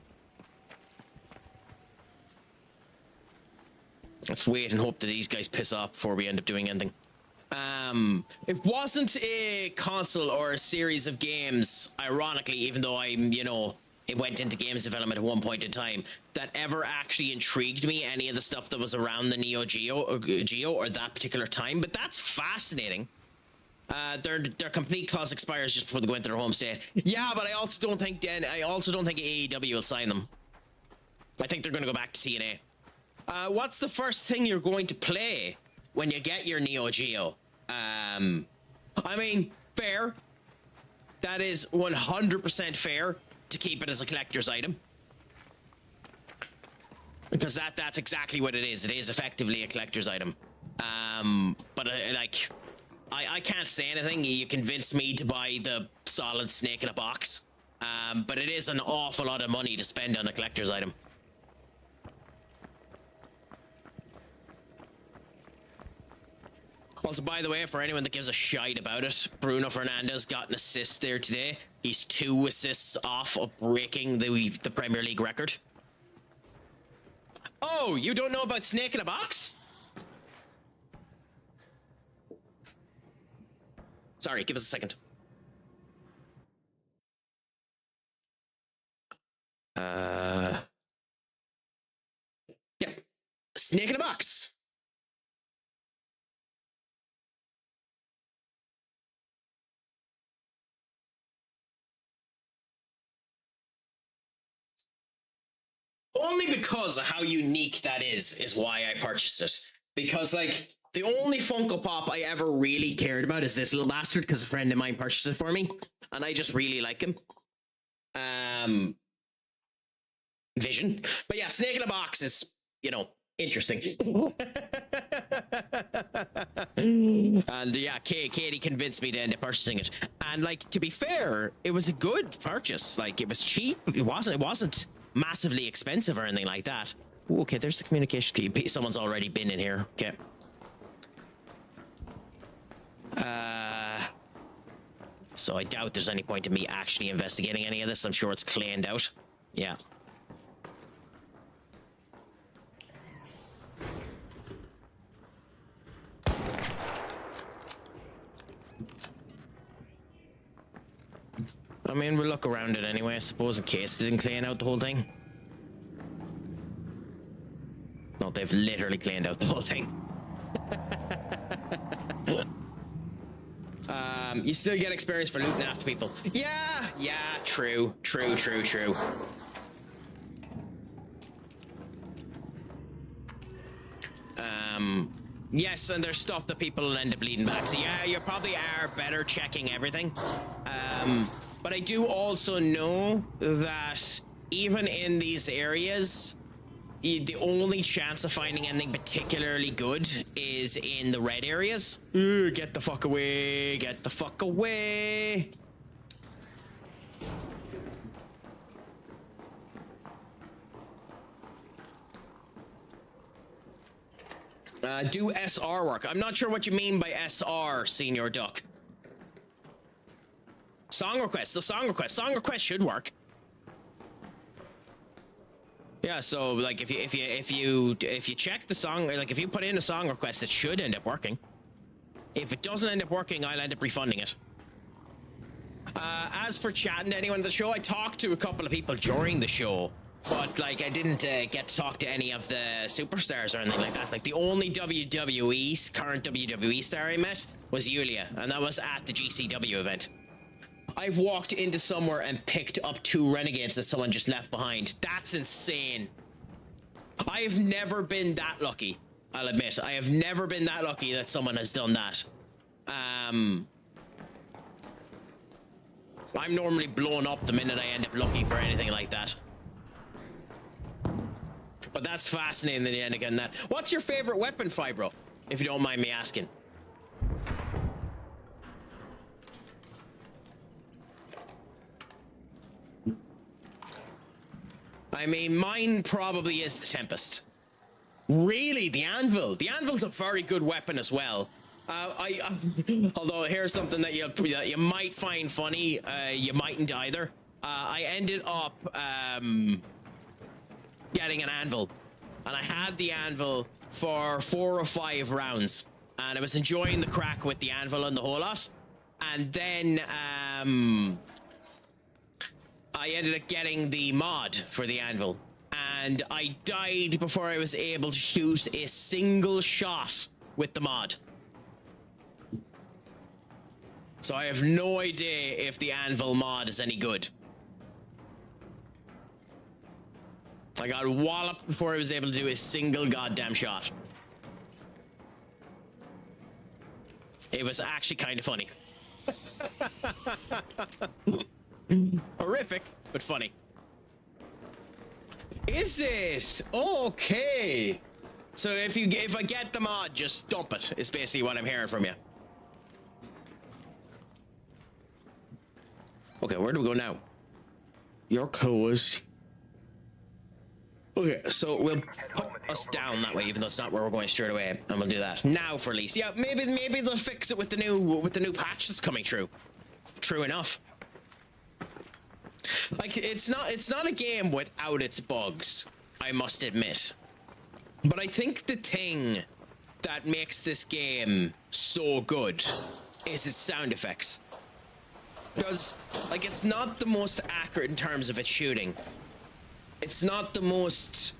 Let's wait and hope that these guys piss off before we end up doing anything. It wasn't a console or a series of games, ironically, even though I'm, you know, it went into games development at one point in time, that ever actually intrigued me, any of the stuff that was around the Neo Geo or that particular time, but that's fascinating. Their complete clause expires just before they go into their home state. Yeah, but I also don't think AEW will sign them. I think they're going to go back to TNA. What's the first thing you're going to play when you get your Neo Geo? I mean, fair. That is 100% fair to keep it as a collector's item. Because that's exactly what it is. It is effectively a collector's item. But I can't say anything. You convinced me to buy the solid snake in a box. But it is an awful lot of money to spend on a collector's item. Also, by the way, for anyone that gives a shite about it, Bruno Fernandes got an assist there today. He's 2 assists off of breaking the Premier League record. Oh, you don't know about Snake in a Box? Sorry, give us a second. Yeah. Snake in a Box. Only because of how unique that is why I purchased it. Because, like, the only Funko Pop I ever really cared about is this little bastard, because a friend of mine purchased it for me, and I just really like him. Vision. But yeah, Snake in a Box is, you know, interesting. And yeah, Katie convinced me to end up purchasing it. And, like, to be fair, it was a good purchase. Like, it was cheap. It wasn't massively expensive or anything like that. Ooh, okay, there's the communication key. Someone's already been in here. Okay. So I doubt there's any point in me actually investigating any of this. I'm sure it's cleaned out. Yeah. I mean, we'll look around it anyway, I suppose, in case it didn't clean out the whole thing. No, they've literally cleaned out the whole thing. You still get experience for looting after people. Yeah, true. Yes, and there's stuff that people will end up bleeding back. So yeah, you probably are better checking everything. But I do also know that even in these areas, the only chance of finding anything particularly good is in the red areas. Ooh, get the fuck away, get the fuck away. Do SR work? I'm not sure what you mean by SR, Senior Duck. Song request. So song request should work. Yeah. So like if you check the song, like if you put in a song request, it should end up working. If it doesn't end up working, I'll end up refunding it. As for chatting to anyone at the show, I talked to a couple of people during the show. But, like, I didn't get to talk to any of the superstars or anything like that. Like, the only current WWE star I met was Yulia, and that was at the GCW event. I've walked into somewhere and picked up 2 renegades that someone just left behind. That's insane. I've never been that lucky, I'll admit. I have never been that lucky that someone has done that. I'm normally blown up the minute I end up looking for anything like that. But that's fascinating that you end up getting that. What's your favorite weapon, Fibro? If you don't mind me asking. I mean, mine probably is the Tempest. Really? The Anvil? The Anvil's a very good weapon as well. Although here's something that you might find funny, you mightn't either. I ended up getting an anvil, and I had the anvil for 4 or 5 rounds, and I was enjoying the crack with the anvil and the whole lot. And then I ended up getting the mod for the anvil, and I died before I was able to shoot a single shot with the mod. So I have no idea if the anvil mod is any good. I got walloped before I was able to do a single goddamn shot. It was actually kind of funny. Horrific, but funny. Is it? Okay. So if I get the mod, just dump it. Is basically what I'm hearing from you. Okay, where do we go now? Your clothes. Okay, so we'll put us down that way, even though it's not where we're going straight away, and we'll do that now for least. Yeah, maybe they'll fix it with the new patch that's coming through. True enough. Like it's not a game without its bugs, I must admit. But I think the thing that makes this game so good is its sound effects. Because, like, it's not the most accurate in terms of its shooting. It's not the most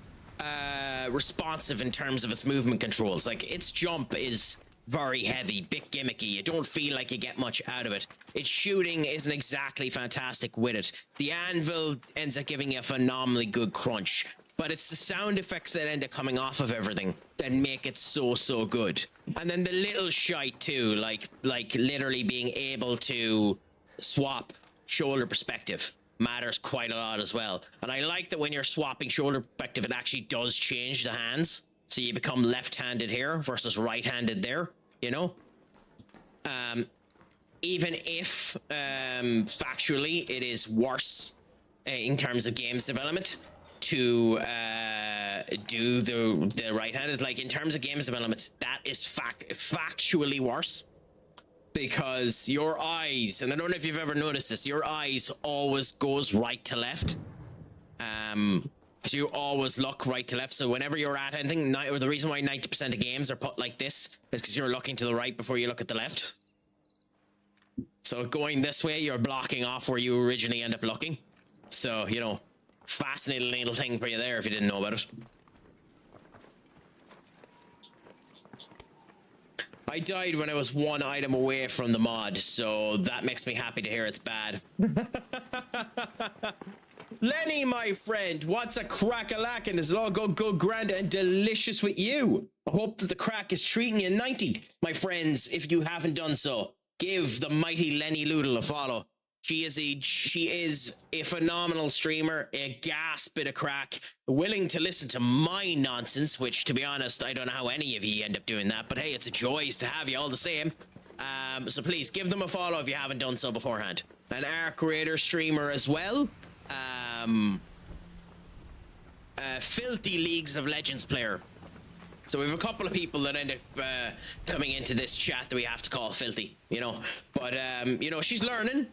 responsive in terms of its movement controls. Like, its jump is very heavy, bit gimmicky. You don't feel like you get much out of it. Its shooting isn't exactly fantastic with it. The anvil ends up giving you a phenomenally good crunch. But it's the sound effects that end up coming off of everything that make it so good. And then the little shite too, like literally being able to swap shoulder perspective matters quite a lot as well. And I like that when you're swapping shoulder perspective, it actually does change the hands. So you become left-handed here versus right-handed there, you know? Even if factually it is worse in terms of games development to do the right-handed, like in terms of games development, that is factually worse. Because your eyes, and I don't know if you've ever noticed this, your eyes always goes right to left. So you always look right to left. So whenever you're at anything, or the reason why 90% of games are put like this is because you're looking to the right before you look at the left. So going this way, you're blocking off where you originally end up looking. So, you know, fascinating little thing for you there if you didn't know about it. I died when I was 1 item away from the mod, so that makes me happy to hear it's bad. Lenny, my friend, what's a crack-a-lackin'? Is it all good, grand, and delicious with you? I hope that the crack is treating you 90. My friends, if you haven't done so, give the mighty Lenny Loodle a follow. She is a phenomenal streamer, a gas bit of crack, willing to listen to my nonsense, which, to be honest, I don't know how any of you end up doing that, but hey, it's a joy to have you all the same. So please, give them a follow if you haven't done so beforehand. An art creator, streamer as well. Filthy Leagues of Legends player. So we have a couple of people that end up coming into this chat that we have to call filthy, you know. But, you know, she's learning.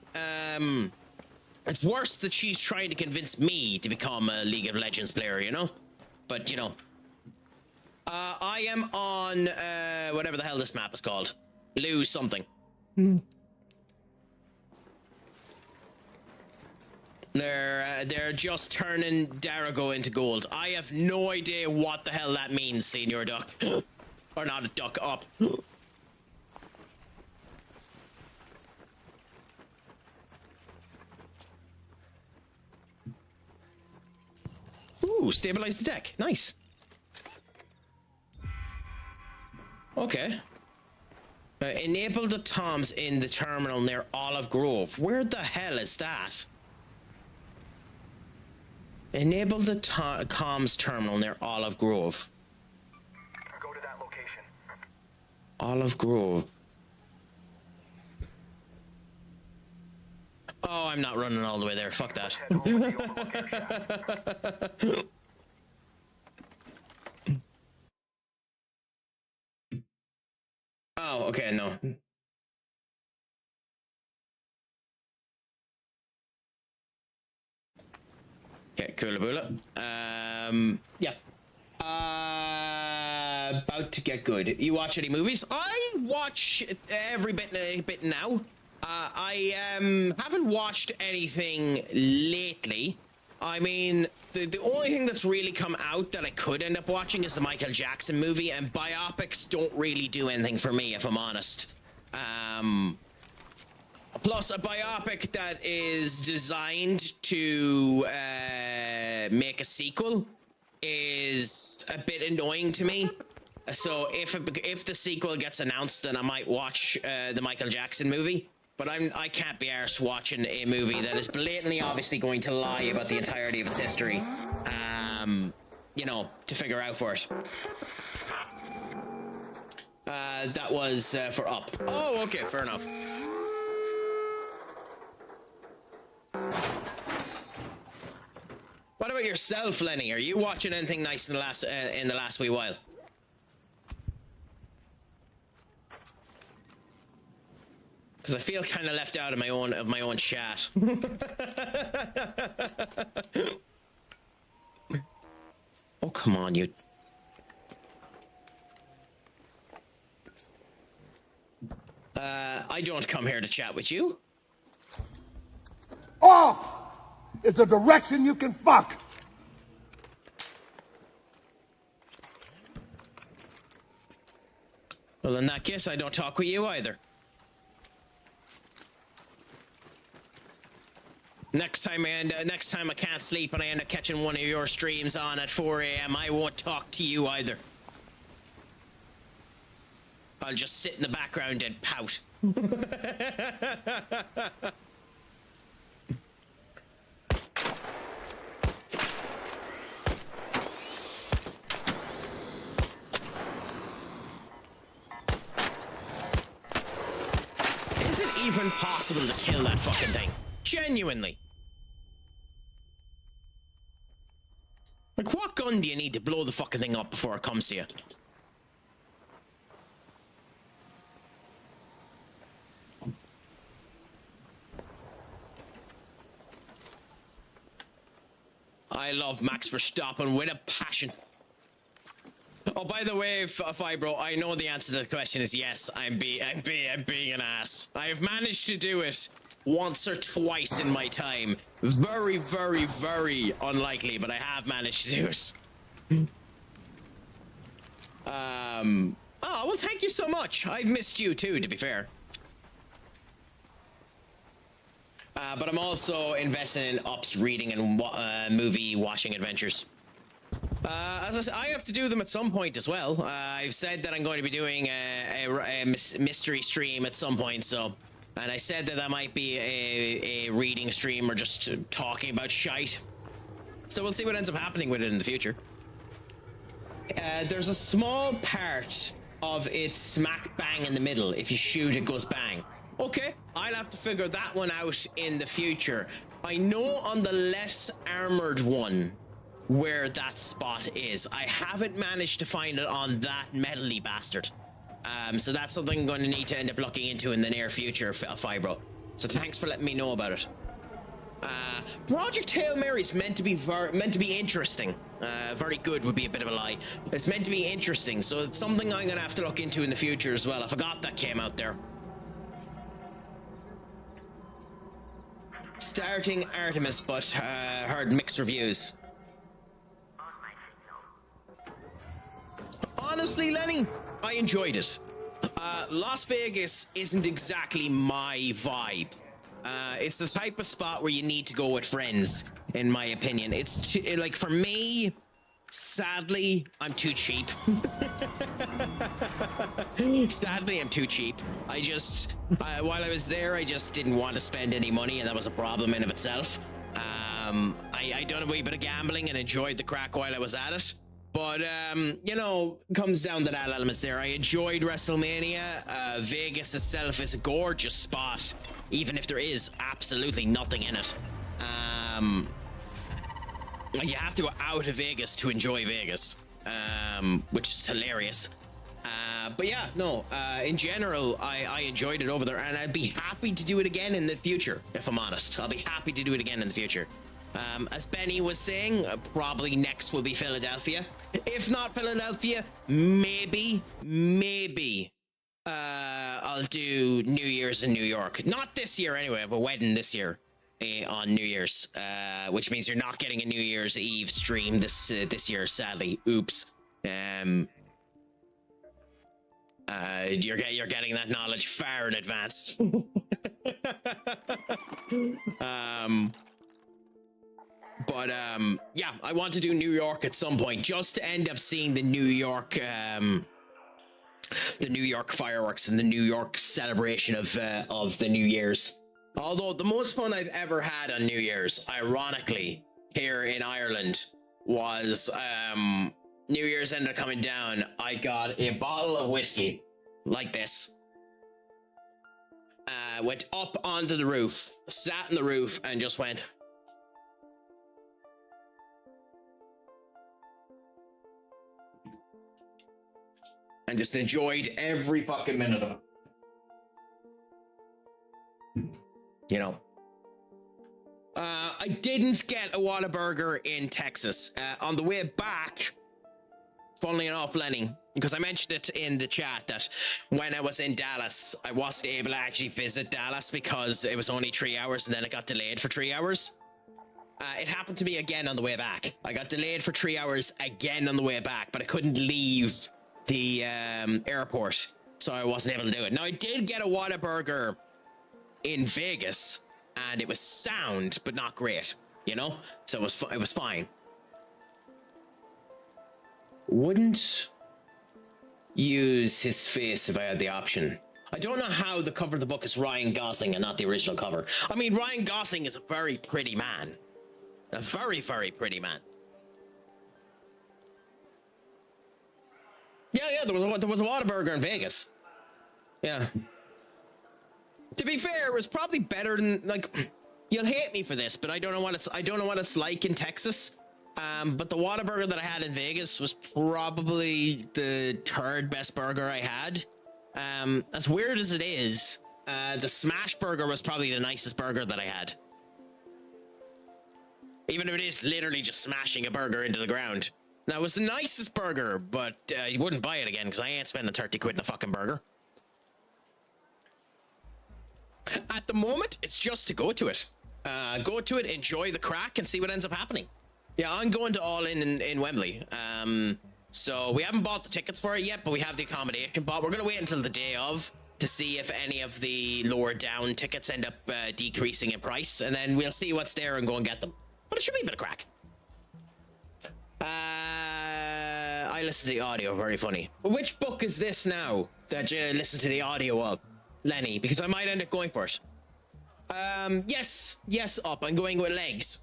It's worse that she's trying to convince me to become a League of Legends player, you know. But, you know. I am on, whatever the hell this map is called. Lose something. They're just turning Darago into gold. I have no idea what the hell that means, Senior Duck. Or not a duck up. Ooh, stabilize the deck. Nice. Okay. Enable the toms in the terminal near Olive Grove. Where the hell is that? Enable the comms terminal near Olive Grove. Go to that location. Olive Grove. Oh, I'm not running all the way there. Fuck that. Head over to your location. Oh, okay, no. Okay, Coolaboola. Yeah. About to get good. You watch any movies? I watch every bit now. I haven't watched anything lately. I mean, the only thing that's really come out that I could end up watching is the Michael Jackson movie, and biopics don't really do anything for me, if I'm honest. Plus, a biopic that is designed to make a sequel is a bit annoying to me. So if the sequel gets announced, then I might watch the Michael Jackson movie. But I can't be arsed watching a movie that is blatantly obviously going to lie about the entirety of its history. You know, to figure out for it. That was for Up. Oh, okay, fair enough. What about yourself, Lenny? Are you watching anything nice in the last wee while? Because I feel kind of left out of my own chat. Oh, come on, you. I don't come here to chat with you. Off is a direction you can fuck. Well, in that case, I don't talk with you either. Next time I can't sleep and I end up catching one of your streams on at 4 a.m., I won't talk to you either. I'll just sit in the background and pout. Is it even possible to kill that fucking thing? Genuinely. Like, what gun do you need to blow the fucking thing up before it comes to you? I love Max Verstappen with a passion. Oh, by the way, Fibro, I know the answer to the question is yes. I'm being an ass. I have managed to do it once or twice in my time. Very, very, very unlikely, but I have managed to do it. Oh, well, thank you so much. I've missed you too, to be fair. But I'm also investing in Up's reading and movie watching adventures. As I said, I have to do them at some point as well. I've said that I'm going to be doing a mystery stream at some point, so... And I said that that might be a reading stream or just talking about shite. So we'll see what ends up happening with it in the future. There's a small part of it smack bang in the middle. If you shoot, it goes bang. Okay, I'll have to figure that one out in the future. I know on the less armored one where that spot is. I haven't managed to find it on that metally bastard. So that's something I'm going to need to end up looking into in the near future, Fibro. So thanks for letting me know about it. Project Hail Mary is meant to be interesting. Very good would be a bit of a lie. It's meant to be interesting, so it's something I'm gonna have to look into in the future as well. I forgot that came out there. Starting Artemis, but heard mixed reviews. Honestly, Lenny, I enjoyed it. Las Vegas isn't exactly my vibe. It's the type of spot where you need to go with friends, in my opinion. It's like, for me, sadly, I'm too cheap. Sadly, I'm too cheap. I just, while I was there, I just didn't want to spend any money, and that was a problem in of itself. I done a wee bit of gambling and enjoyed the crack while I was at it. But, you know, comes down to that elements there. I enjoyed WrestleMania. Vegas itself is a gorgeous spot, even if there is absolutely nothing in it. You have to go out of Vegas to enjoy Vegas, which is hilarious. But yeah, no, in general, I enjoyed it over there, and I'd be happy to do it again in the future, if I'm honest. I'll be happy to do it again in the future. As Benny was saying, probably next will be Philadelphia. If not Philadelphia, maybe, I'll do New Year's in New York. Not this year anyway, but wedding this year on New Year's, which means you're not getting a New Year's Eve stream this year, sadly. Oops. You're getting that knowledge far in advance. But yeah, I want to do New York at some point, just to end up seeing the New York fireworks and the New York celebration of the New Year's. Although the most fun I've ever had on New Year's, ironically, here in Ireland, was New Year's ended up coming down. I got a bottle of whiskey like this. Went up onto the roof, sat on the roof, and just went. And just enjoyed every fucking minute of it. You know. I didn't get a Whataburger in Texas. On the way back, funnily enough, Lenny, because I mentioned it in the chat that when I was in Dallas, I wasn't able to actually visit Dallas because it was only 3 hours and then it got delayed for 3 hours. It happened to me again on the way back. I got delayed for 3 hours again on the way back, but I couldn't leave the airport, so I wasn't able to do it. Now, I did get a Whataburger in Vegas, and it was sound, but not great, you know? So it was fine. Wouldn't use his face if I had the option. I don't know how the cover of the book is Ryan Gosling and not the original cover. I mean, Ryan Gosling is a very pretty man. A very, very pretty man. Yeah, there was a Whataburger in Vegas. Yeah. To be fair, it was probably better than, like, you'll hate me for this, but I don't know what it's like in Texas. But the Whataburger that I had in Vegas was probably the third best burger I had. As weird as it is, the smash burger was probably the nicest burger that I had. Even if it is literally just smashing a burger into the ground. Now, it was the nicest burger, but you wouldn't buy it again because I ain't spending 30 quid in a fucking burger. At the moment, it's just to go to it. Go to it, enjoy the crack, and see what ends up happening. Yeah, I'm going to All In Wembley. So we haven't bought the tickets for it yet, but we have the accommodation bought. We're going to wait until the day of. to see if any of the lower down tickets end up decreasing in price, and then we'll see what's there and go and get them. But it should be a bit of crack. I listen to the audio, very funny. Which book is this now that you listen to the audio of, Lenny? Because I might end up going for it. Yes, up. I'm going with legs.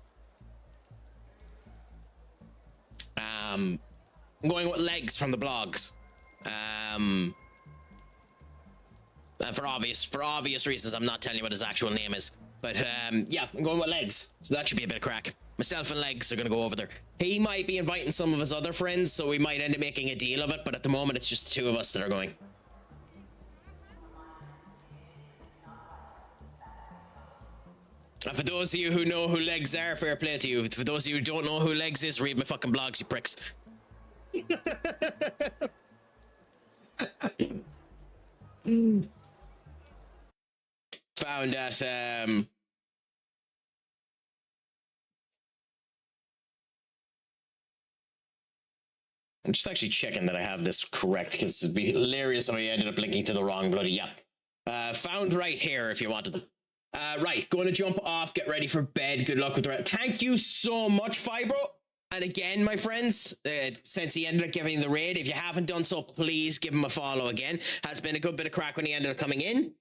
I'm going with legs from the blogs. For obvious reasons, I'm not telling you what his actual name is. But yeah, I'm going with legs. So that should be a bit of crack. Myself and legs are gonna go over there. He might be inviting some of his other friends, so we might end up making a deal of it. But at the moment, it's just the two of us that are going. For those of you who know who legs are, fair play to you. For those of you who don't know who legs is, read my fucking blogs, you pricks. Found that I'm just actually checking that I have this correct, because it'd be hilarious if I ended up linking to the wrong bloody found right here if you wanted. Right, going to jump off, get ready for bed. Good luck with the rest. Thank you so much, Fibro. And again, my friends, since he ended up giving the raid, if you haven't done so, please give him a follow again. Has been a good bit of crack when he ended up coming in.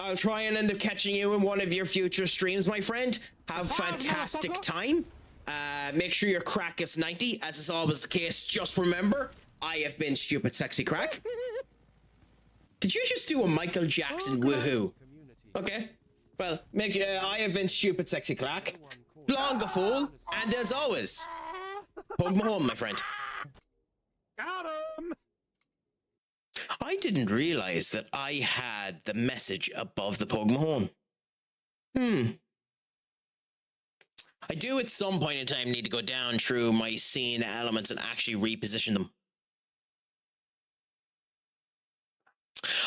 I'll try and end up catching you in one of your future streams, my friend. Have a fantastic time. Make sure your crack is 90, as is always the case. Just remember, I have been Stupid Sexy Crack. Did you just do a Michael Jackson woohoo? Okay. Well, I have been Stupid Sexy Crack. Long fool, and as always, hug my home, my friend. Got him! I didn't realize that I had the message above the Pug Mahone. I do at some point in time need to go down through my scene elements and actually reposition them.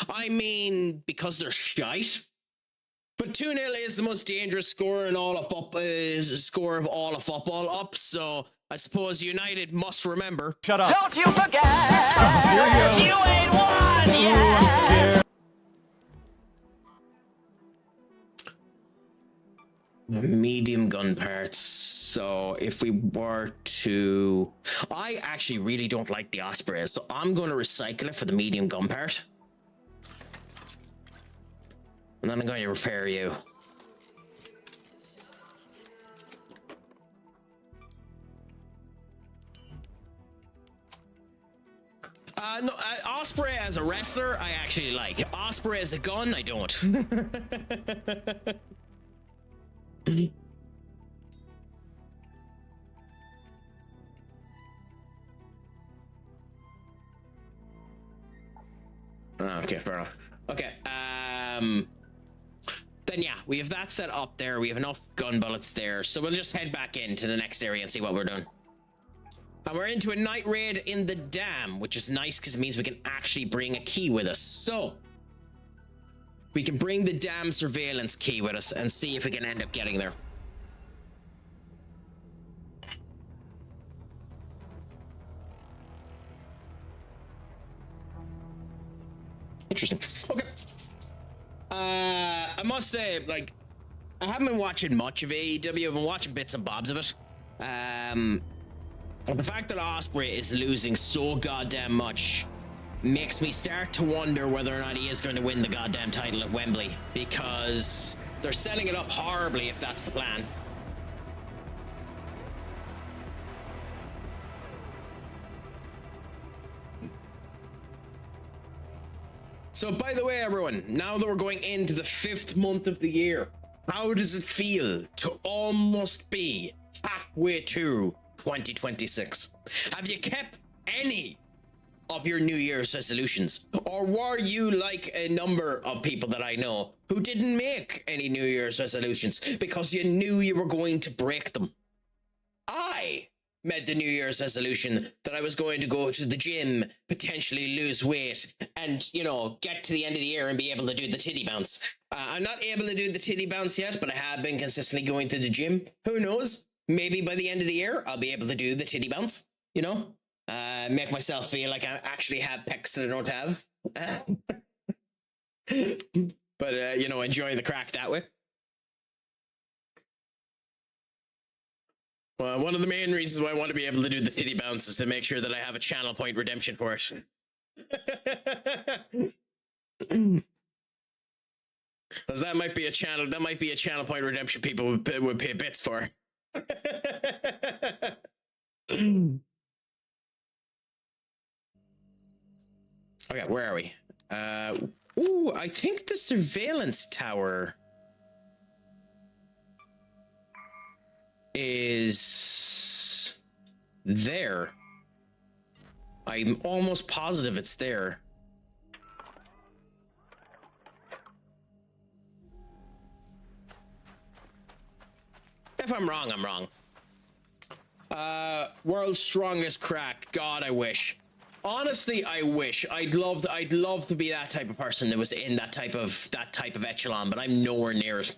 I mean, because they're shite. But 2-0 is the most dangerous score in all of score of all of football up, so I suppose United must remember. Shut up. Don't you forget, you ain't won yet. Medium gun parts. So if we were to... I actually really don't like the Osprey, so I'm going to recycle it for the medium gun part. And then I'm going to repair you. No, Osprey as a wrestler, I actually like. Osprey as a gun, I don't. Okay, fair enough. Okay, then yeah, we have that set up there. We have enough gun bullets there, so we'll just head back into the next area and see what we're doing. And we're into a night raid in the dam, which is nice because it means we can actually bring a key with us. So we can bring the dam surveillance key with us and see if we can end up getting there. Interesting. Okay. I must say, like, I haven't been watching much of AEW. I've been watching bits and bobs of it. The fact that Osprey is losing so goddamn much makes me start to wonder whether or not he is going to win the goddamn title at Wembley, because they're setting it up horribly if that's the plan. So, by the way, everyone, now that we're going into the 5th month of the year, how does it feel to almost be halfway to 2026? Have you kept any of your New Year's resolutions? Or were you like a number of people that I know who didn't make any New Year's resolutions because you knew you were going to break them? I made the New Year's resolution that I was going to go to the gym, potentially lose weight, and, you know, get to the end of the year and be able to do the titty bounce. I'm not able to do the titty bounce yet, but I have been consistently going to the gym. Who knows? Maybe by the end of the year, I'll be able to do the titty bounce, you know? make myself feel like I actually have pecs that I don't have. But, you know, enjoy the crack that way. Well, one of the main reasons why I want to be able to do the titty bounce is to make sure that I have a channel point redemption for it. Because that might be a channel point redemption people would pay bits for. Okay, where are we? Ooh, I think the surveillance tower is there. I'm almost positive it's there. If I'm wrong, I'm wrong. World's strongest crack. God, I wish. Honestly, I wish. I'd love to be that type of person that was in that type of echelon, but I'm nowhere near it.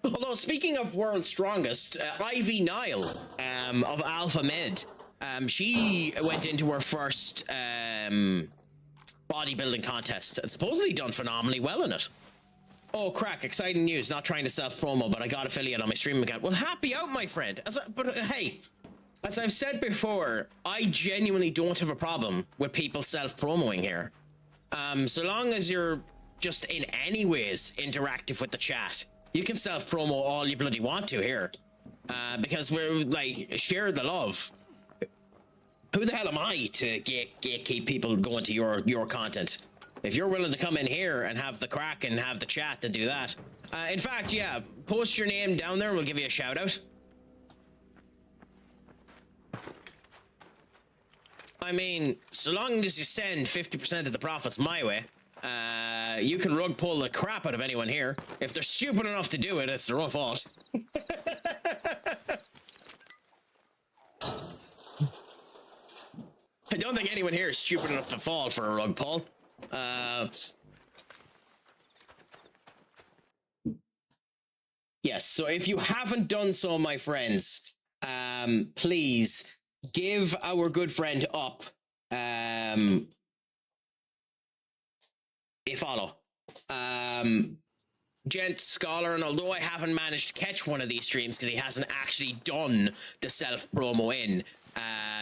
Although, speaking of world's strongest, Ivy Nile of Alpha Med, she went into her first bodybuilding contest and supposedly done phenomenally well in it. Oh, crack, exciting news. Not trying to self-promo, but I got affiliate on my streaming account. Well, happy out, my friend. But hey, as I've said before, I genuinely don't have a problem with people self-promoing here. So long as you're just in any ways interactive with the chat, you can self-promo all you bloody want to here. Because we're, like, share the love. Who the hell am I to keep people going to your content? If you're willing to come in here and have the crack and have the chat, then do that. In fact, yeah, post your name down there and we'll give you a shout out. I mean, so long as you send 50% of the profits my way, you can rug pull the crap out of anyone here. If they're stupid enough to do it, it's their own fault. I don't think anyone here is stupid enough to fall for a rug pull. Yes, so if you haven't done so, my friends, please give our good friend Up a follow. Gent Scholar, and although I haven't managed to catch one of these streams because he hasn't actually done the self-promo in,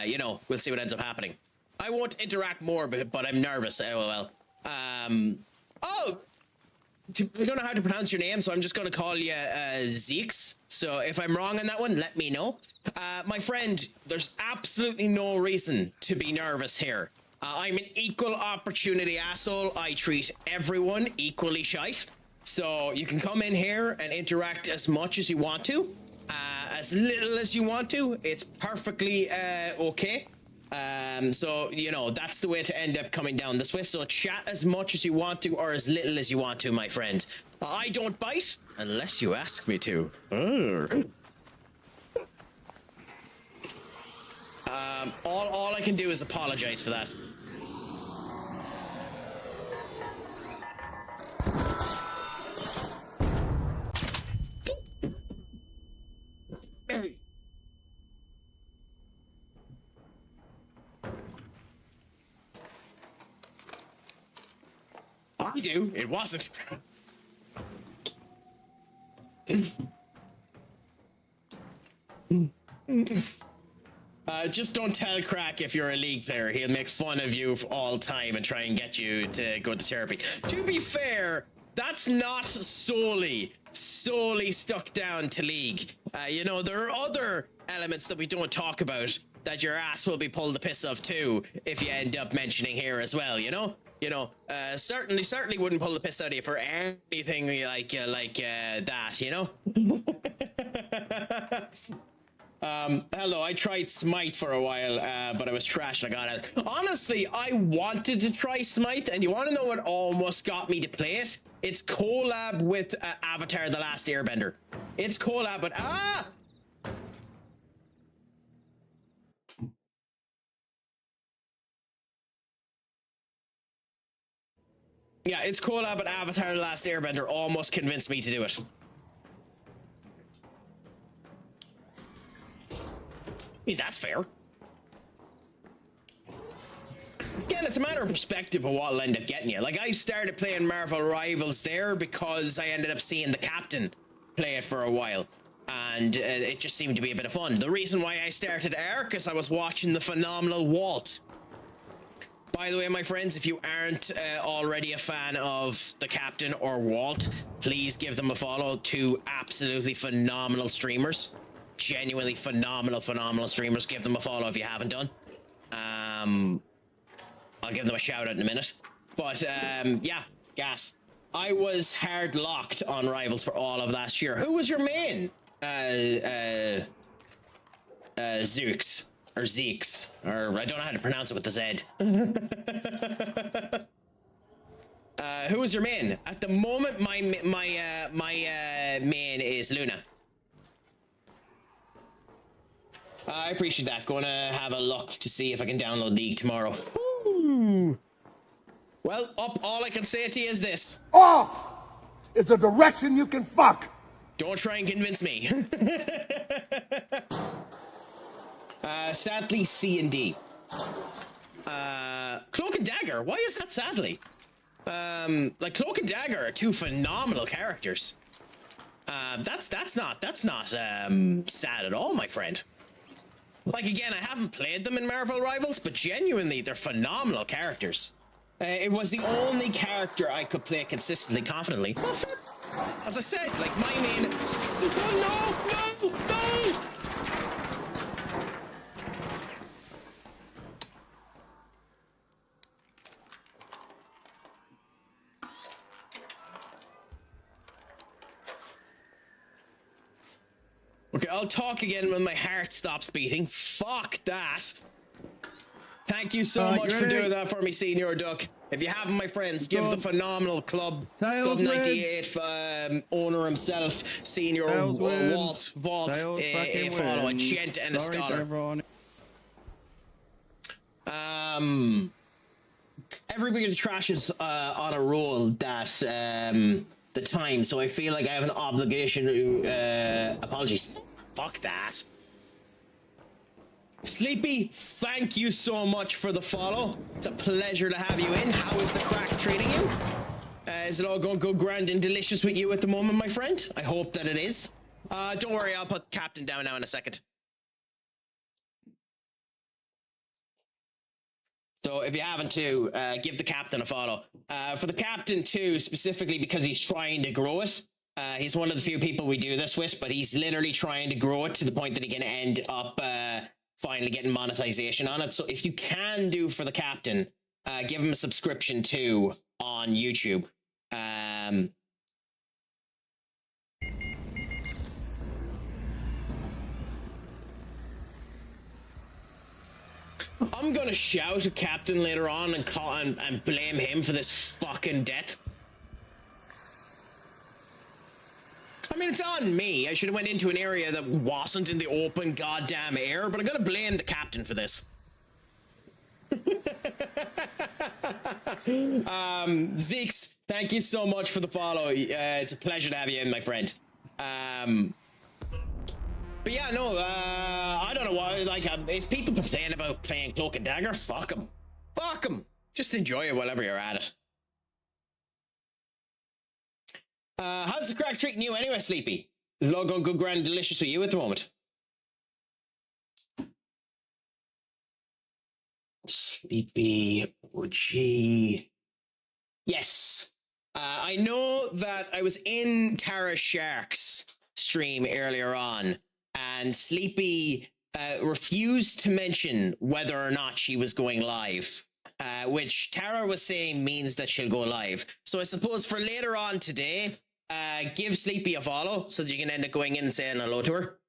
you know, we'll see what ends up happening. I won't interact more, but I'm nervous. LOL. Oh! I don't know how to pronounce your name, so I'm just going to call you Zeeks. So if I'm wrong on that one, let me know. My friend, there's absolutely no reason to be nervous here. I'm an equal opportunity asshole. I treat everyone equally shite. So you can come in here and interact as much as you want to. As little as you want to. It's perfectly okay. So, you know, that's the way to end up coming down this way. So chat as much as you want to or as little as you want to, my friend. I don't bite unless you ask me to. All I can do is apologize for that. I do. It wasn't. Just don't tell Craic if you're a League player. He'll make fun of you for all time and try and get you to go to therapy. To be fair, that's not solely stuck down to League. You know, there are other elements that we don't talk about that your ass will be pulled the piss of too if you end up mentioning here as well, you know? You know, certainly wouldn't pull the piss out of you for anything like that, you know? Hello, I tried Smite for a while, but I was trash and I got it. Honestly, I wanted to try Smite, and you want to know what almost got me to play it? It's collab with Avatar: The Last Airbender. It's collab, but yeah, it's collab with Avatar: The Last Airbender almost convinced me to do it. I mean, that's fair. again, it's a matter of perspective of what'll end up getting you. Like, I started playing Marvel Rivals there because I ended up seeing the captain play it for a while. And it just seemed to be a bit of fun. The reason why I started Ark is I was watching the phenomenal Walt. By the way, my friends, if you aren't already a fan of the captain or Walt, please give them a follow. Two absolutely phenomenal streamers. Genuinely phenomenal streamers. Give them a follow if you haven't done. I'll give them a shout out in a minute. But yeah, gas. I was hard locked on Rivals for all of last year. Who was your main? Zooks. Or Zeeks. Or I don't know how to pronounce it with the Z. Who was your main? At the moment, my main is Luna. I appreciate that. Gonna have a look to see if I can download League tomorrow. Ooh. Well, all I can say to you is this. Off is a direction you can fuck. Don't try and convince me. Sadly, C and D. Cloak and Dagger. Why is that sadly? Like Cloak and Dagger are two phenomenal characters. That's not sad at all, my friend. Like, again, I haven't played them in Marvel Rivals, but genuinely, they're phenomenal characters. It was the only character I could play consistently, confidently. As I said, like, my main... Oh, no! Okay, I'll talk again when my heart stops beating. Fuck that. Thank you so much for doing that for me, Senior Duck. If you haven't, my friends, give the phenomenal Club 98 owner himself, Senior Vault, a follow, a gent and a scholar. Everybody trashes on a roll that the time, so I feel like I have an obligation to apologies. Fuck that. Sleepy, thank you so much for the follow. It's a pleasure to have you in. How is the crack treating you? Is it all going good, grand and delicious with you at the moment, my friend? I hope that it is. Don't worry, I'll put Captain down now in a second. So if you haven't too, give the captain a follow. For the captain too, specifically because he's trying to grow it. He's one of the few people we do this with, but he's literally trying to grow it to the point that he can end up finally getting monetization on it. So if you can do for the captain, give him a subscription too on YouTube. I'm gonna shout at Captain later on and call and blame him for this fucking death. I mean, it's on me. I should have went into an area that wasn't in the open goddamn air, but I'm gonna blame the captain for this. Zeeks, thank you so much for the follow. It's a pleasure to have you in, my friend. But yeah, no, I don't know why, like, if people complain about playing Cloak and Dagger, fuck them. Fuck them. Just enjoy it whenever you're at it. How's the crack treating you anyway, Sleepy? Is it all going good, grand, delicious with you at the moment? Sleepy, OG. Yes. I know that I was in Tara Shark's stream earlier on, and Sleepy refused to mention whether or not she was going live, which Tara was saying means that she'll go live. So I suppose for later on today, give Sleepy a follow so that you can end up going in and saying hello to her.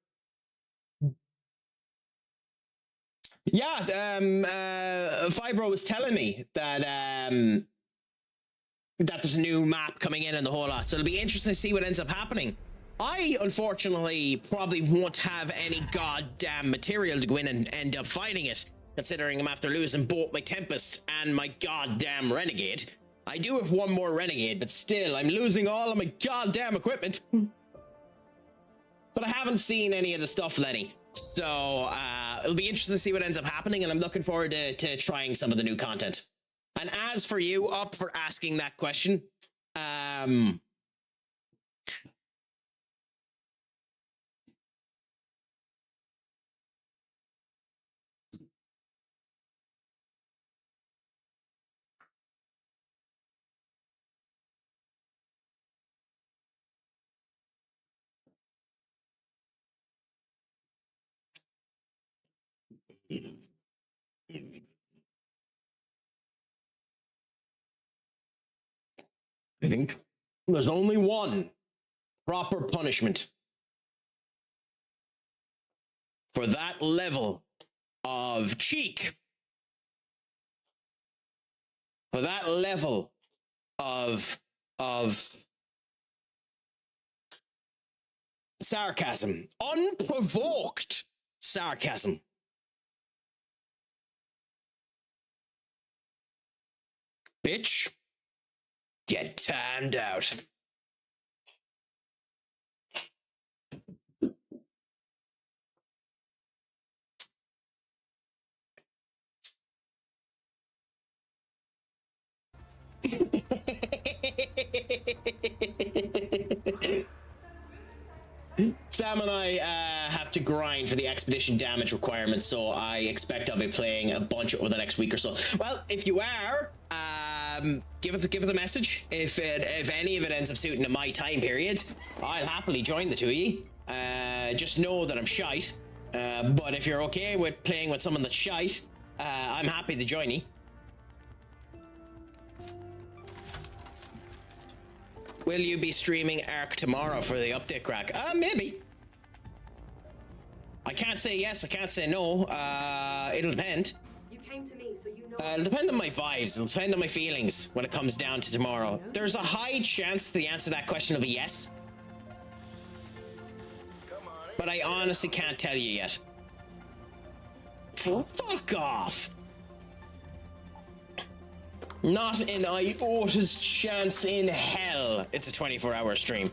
Yeah, Fibro was telling me that that there's a new map coming in and the whole lot, so it'll be interesting to see what ends up happening. I, unfortunately, probably won't have any goddamn material to go in and end up fighting it, considering I'm after losing both my Tempest and my goddamn Renegade. I do have one more Renegade, but still, I'm losing all of my goddamn equipment. But I haven't seen any of the stuff, Lenny. So, it'll be interesting to see what ends up happening, and I'm looking forward to trying some of the new content. And as for you, up for asking that question, I think there's only one proper punishment for that level of cheek, for that level of sarcasm, unprovoked sarcasm. Bitch, get timed out. Sam and I have to grind for the expedition damage requirements, so I expect I'll be playing a bunch over the next week or so. Well, if you are, give it a message. If any of it ends up suiting to my time period, I'll happily join the two of you. Just know that I'm shite. But if you're okay with playing with someone that's shite, I'm happy to join you. Will you be streaming Ark tomorrow for the update, Craic? Maybe. I can't say yes, I can't say no. It'll depend. You came to me, so you know. It'll depend on my vibes. It'll depend on my feelings when it comes down to tomorrow. There's a high chance the answer to that question will be yes. But I honestly can't tell you yet. Fuck off. Not an iota chance in hell it's a 24-hour stream.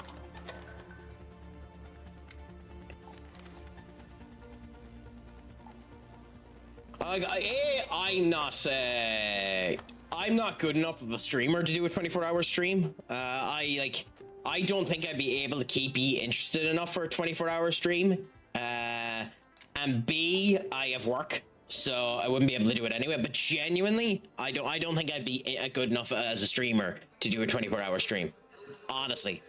I'm not good enough of a streamer to do a 24-hour stream. I don't think I'd be able to keep you interested enough for a 24-hour stream. And B, I have work, so I wouldn't be able to do it anyway. But genuinely, I don't think I'd be good enough as a streamer to do a 24-hour stream. Honestly,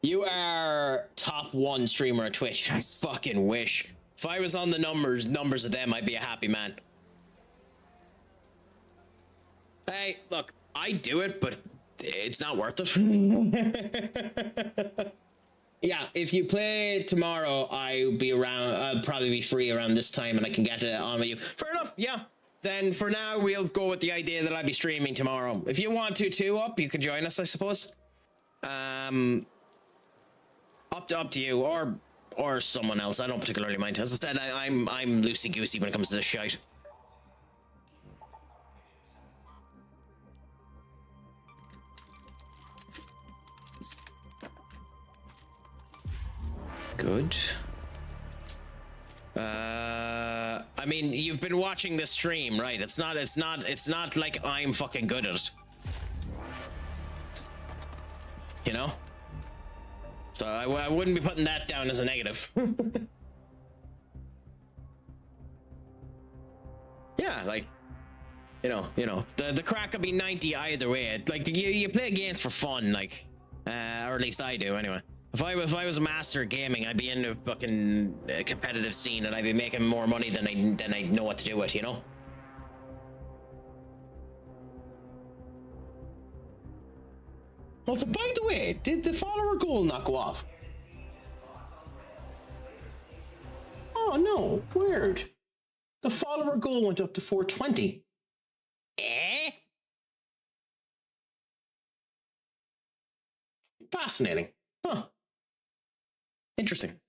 you are top 1 streamer on Twitch. I fucking wish. If I was on the numbers of them, I'd be a happy man. Hey, look, I do it, but it's not worth it. Yeah, if you play tomorrow, I'll be around. I'll probably be free around this time, and I can get it on with you. Fair enough. Yeah. Then for now, we'll go with the idea that I'll be streaming tomorrow. If you want to too, you can join us, I suppose. Up to you, or someone else. I don't particularly mind. As I said, I'm loosey goosey when it comes to this shite. Good. I mean, you've been watching this stream, right? It's not like I'm fucking good at it. You know? So I wouldn't be putting that down as a negative. Yeah, like, you know, the Craic will be 90 either way. Like, you play games for fun, like, or at least I do anyway. If I was a master at gaming, I'd be in a fucking competitive scene, and I'd be making more money than I know what to do with, you know. Also, by the way, did the follower goal not go off? Oh no, weird. The follower goal went up to 420. Eh? Fascinating. Huh. Interesting.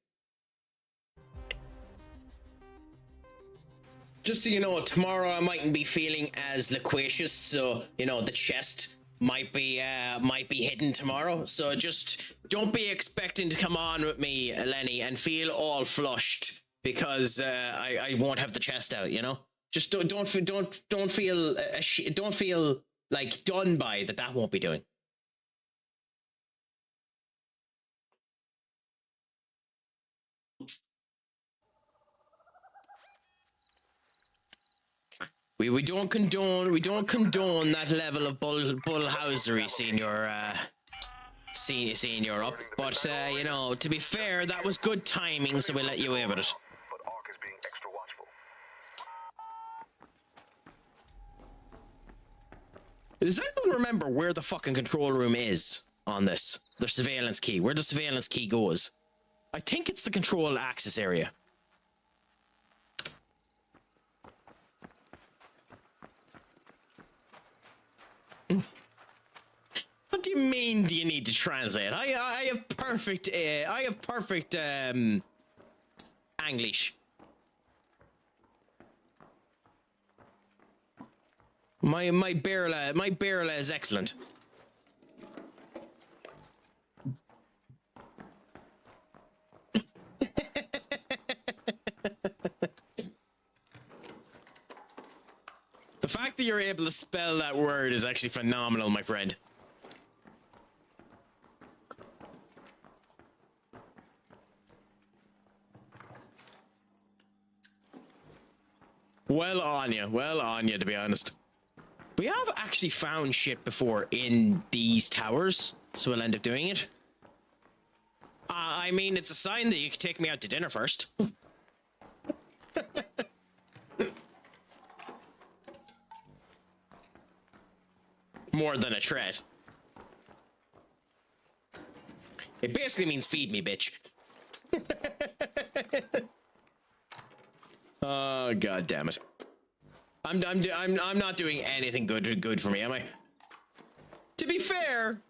Just so you know, tomorrow I mightn't be feeling as loquacious, so you know the chest might be hidden tomorrow. So just don't be expecting to come on with me, Lenny, and feel all flushed because I won't have the chest out. You know, Just don't feel don't feel like done by that. That won't be doing. We don't condone that level of bullhousery, senior up. But you know, to be fair, that was good timing, so we let you away with it. But Ark is being extra watchful. Does anyone remember where the fucking control room is on this? The surveillance key. Where the surveillance key goes? I think it's the control access area. What do you mean? Do you need to translate? I have perfect English. My Berla is excellent. The fact that you're able to spell that word is actually phenomenal, my friend. Well on you, to be honest. We have actually found shit before in these towers, so we'll end up doing it. I mean, it's a sign that you can take me out to dinner first. More than a threat. It basically means feed me, bitch. Oh, god damn it. I'm not doing anything good for me, am I? To be fair,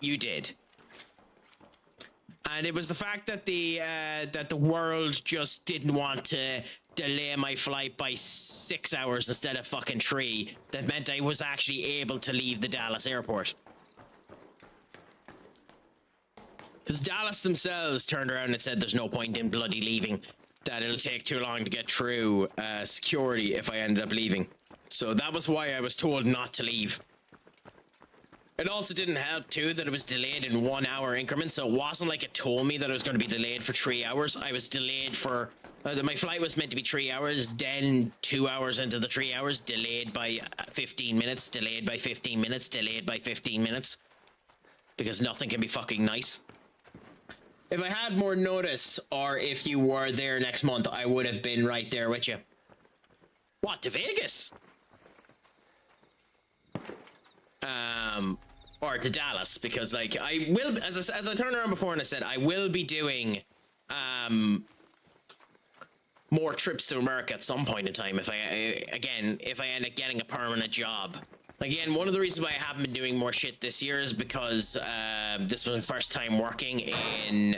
you did. And it was the fact that the world just didn't want to delay my flight by 6 hours instead of fucking 3 that meant I was actually able to leave the Dallas airport. Because Dallas themselves turned around and said there's no point in bloody leaving, that it'll take too long to get through security if I ended up leaving. So that was why I was told not to leave. It also didn't help too that it was delayed in 1 hour increments, so it wasn't like it told me that it was going to be delayed for 3 hours. I was delayed for my flight was meant to be 3 hours, then 2 hours into the 3 hours, delayed by 15 minutes, delayed by 15 minutes, delayed by 15 minutes. Because nothing can be fucking nice. If I had more notice, or if you were there next month, I would have been right there with you. What, to Vegas? Or to Dallas, because like I will, as I turned around before and I said, I will be doing more trips to America at some point in time if I end up getting a permanent job. Again, one of the reasons why I haven't been doing more shit this year is because this was my first time working in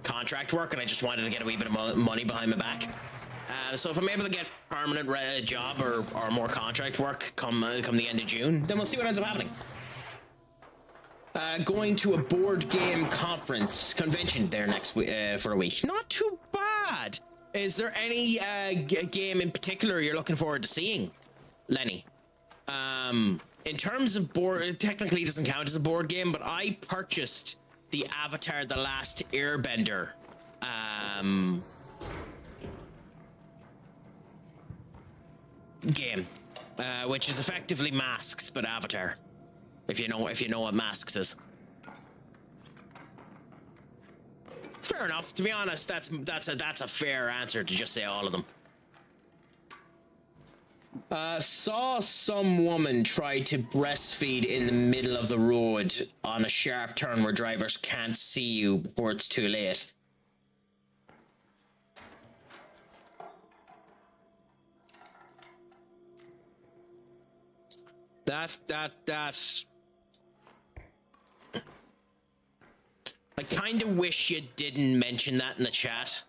contract work, and I just wanted to get a wee bit of money behind my back. So if I'm able to get a permanent job or more contract work come the end of June, then we'll see what ends up happening. Going to a board game convention there next week for a week. Not too bad. Is there any game in particular you're looking forward to seeing, Lenny? In terms of board, technically it doesn't count as a board game, but I purchased the Avatar: The Last Airbender game, which is effectively Masks but Avatar, if you know what Masks is. Fair enough. To be honest, that's a fair answer to just say all of them. Saw some woman try to breastfeed in the middle of the road on a sharp turn where drivers can't see you before it's too late. That's I kind of wish you didn't mention that in the chat.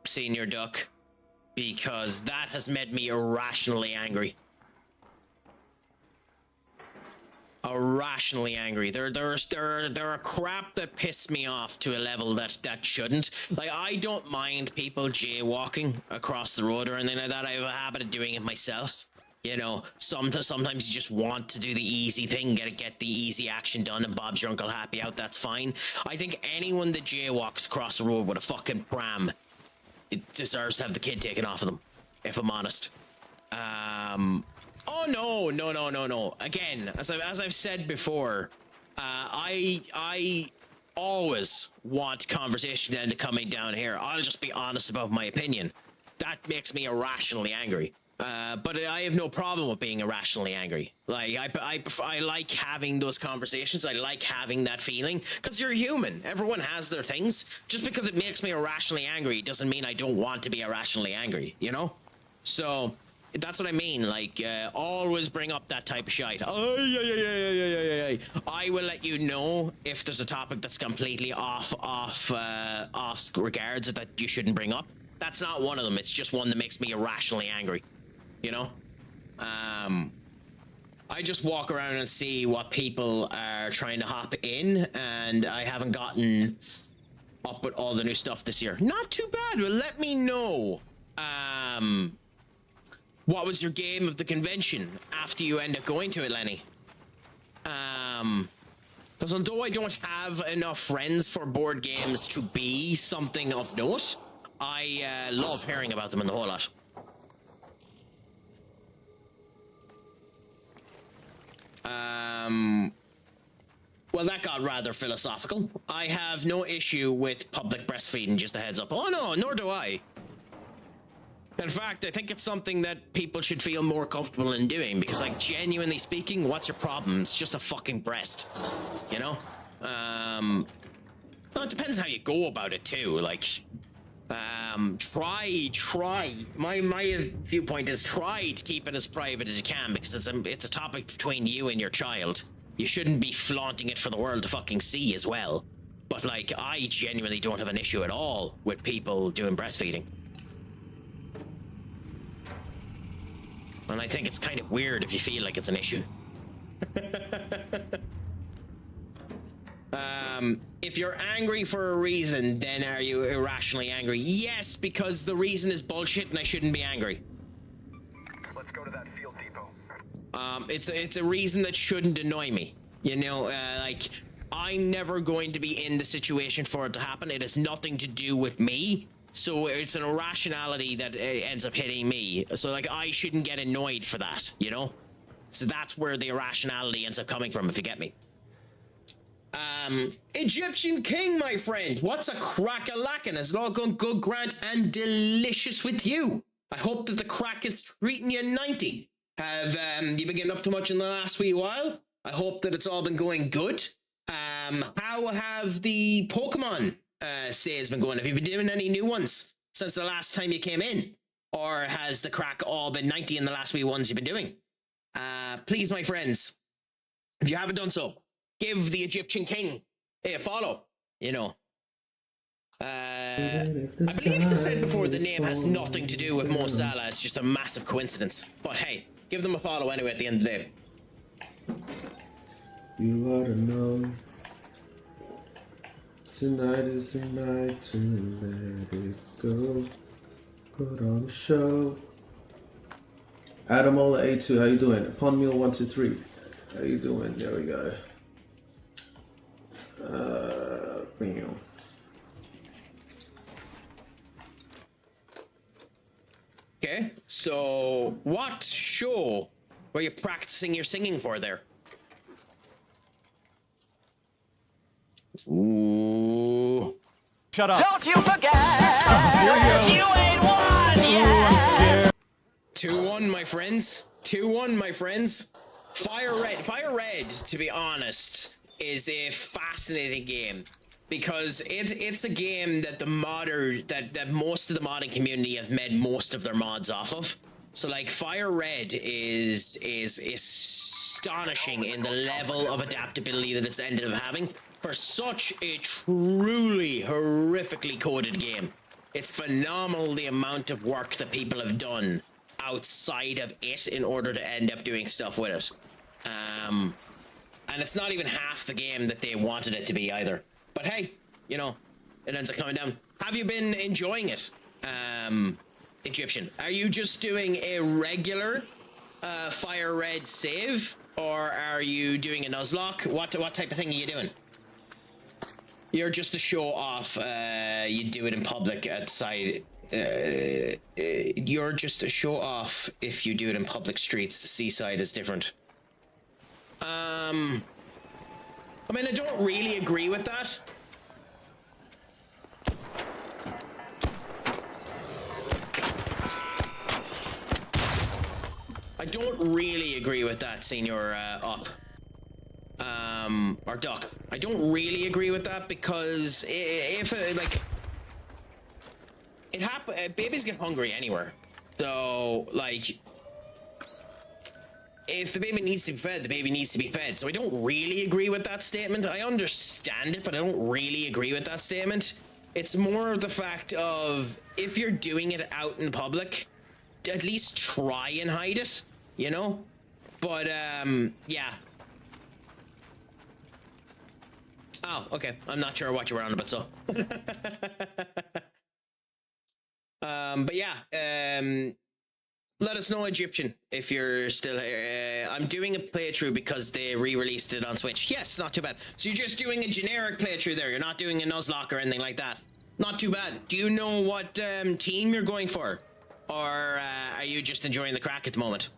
Senior Duck, because that has made me irrationally angry. irrationally angry. There are crap that piss me off to a level that shouldn't. Like, I don't mind people jaywalking across the road or anything like that. I have a habit of doing it myself. You know, sometimes you just want to do the easy thing, get the easy action done, and Bob's your uncle happy out. That's fine. I think anyone that jaywalks across the road with a fucking pram, it deserves to have the kid taken off of them, if I'm honest. Oh no. Again, as I've said before, I always want conversation to end up coming down here. I'll just be honest about my opinion. That makes me irrationally angry. But I have no problem with being irrationally angry. Like, I like having those conversations. I like having that feeling, because you're human. Everyone has their things. Just because it makes me irrationally angry doesn't mean I don't want to be irrationally angry, you know? So, that's what I mean. Like, always bring up that type of shite. Oh, yeah. I will let you know if there's a topic that's completely off regards that you shouldn't bring up. That's not one of them. It's just one that makes me irrationally angry. You know? I just walk around and see what people are trying to hop in, and I haven't gotten up with all the new stuff this year. Not too bad, but let me know. What was your game of the convention after you end up going to it, Lenny? Because although I don't have enough friends for board games to be something of note, I love hearing about them in the whole lot. Well, that got rather philosophical. I have no issue with public breastfeeding, just a heads up. Oh no, nor do I. In fact, I think it's something that people should feel more comfortable in doing, because, like, genuinely speaking, what's your problem? It's just a fucking breast, you know? Well, it depends how you go about it too. Like, try. My viewpoint is try to keep it as private as you can, because it's a topic between you and your child. You shouldn't be flaunting it for the world to fucking see as well. But, like, I genuinely don't have an issue at all with people doing breastfeeding. And I think it's kind of weird if you feel like it's an issue. If you're angry for a reason, then are you irrationally angry? Yes, because the reason is bullshit and I shouldn't be angry. Let's go to that field depot. It's a reason that shouldn't annoy me. You know, like, I'm never going to be in the situation for it to happen. It has nothing to do with me. So it's an irrationality that ends up hitting me. So, like, I shouldn't get annoyed for that, you know? So that's where the irrationality ends up coming from, if you get me. Egyptian King, my friend. What's a crack-a-lackin'? Has it all gone good, grand, and delicious with you? I hope that the crack is treating you 90. Have you been getting up to much in the last wee while? I hope that it's all been going good. How have the Pokemon sales been going? Have you been doing any new ones since the last time you came in? Or has the crack all been 90 in the last wee ones you've been doing? Please, my friends, if you haven't done so, give the Egyptian King a follow, you know. I believe they said before the name has nothing to do with Mo Salah. It's just a massive coincidence. But hey, give them a follow anyway at the end of the day. You ought to know. Tonight is the night to let it go. Put on a show. Adamola A2, how you doing? Pun Meal 123. How you doing? There we go. Bam. Okay, so what show were you practicing your singing for there? Ooh. Shut up. Don't you forget, you ain't won yet. 2-1, my friends. 2-1, my friends. Fire Red, to be honest, is a fascinating game, because it's a game that that most of the modding community have made most of their mods off of. So, like, Fire Red is astonishing in the level of adaptability that it's ended up having for such a truly horrifically coded game. It's phenomenal the amount of work that people have done outside of it in order to end up doing stuff with it. And it's not even half the game that they wanted it to be either. But hey, you know, it ends up coming down. Have you been enjoying it, Egyptian? Are you just doing a regular fire red save, or are you doing a Nuzlocke? What type of thing are you doing? You're just a show off. You do it in public outside. You're just a show off if you do it in public streets. The seaside is different. I mean, I don't really agree with that. I don't really agree with that, Senior Up. Or Duck. I don't really agree with that because if like it babies get hungry anywhere. So like if the baby needs to be fed, the baby needs to be fed. So I don't really agree with that statement. I understand it, but I don't really agree with that statement. It's more of the fact of if you're doing it out in public, at least try and hide it, you know? But yeah. Oh, okay. I'm not sure what you were on about, so. But yeah, let us know, Egyptian, if you're still here. I'm doing a playthrough because they re-released it on Switch. Yes, not too bad. So you're just doing a generic playthrough there. You're not doing a Nuzlocke or anything like that. Not too bad. Do you know what team you're going for? Or are you just enjoying the crack at the moment?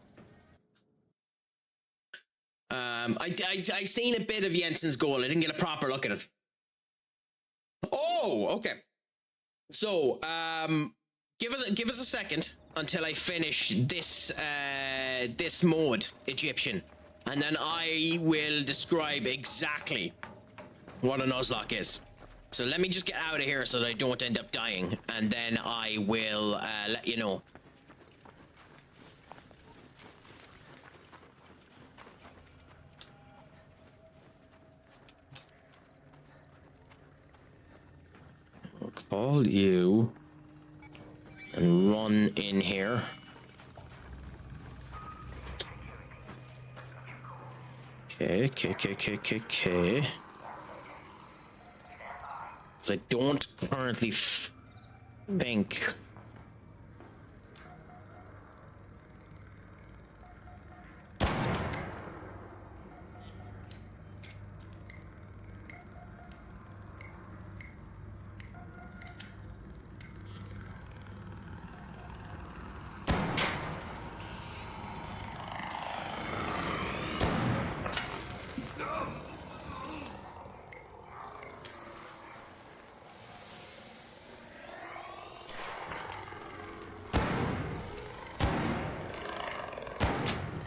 I seen a bit of Jensen's goal. I didn't get a proper look at it. Oh, okay. So, give us a second until I finish this this mode, Egyptian, and then I will describe exactly what a Nuzlocke is. So let me just get out of here so that I don't end up dying, and then I will let you know. I'll call you and run in here. Okay. So I don't currently think.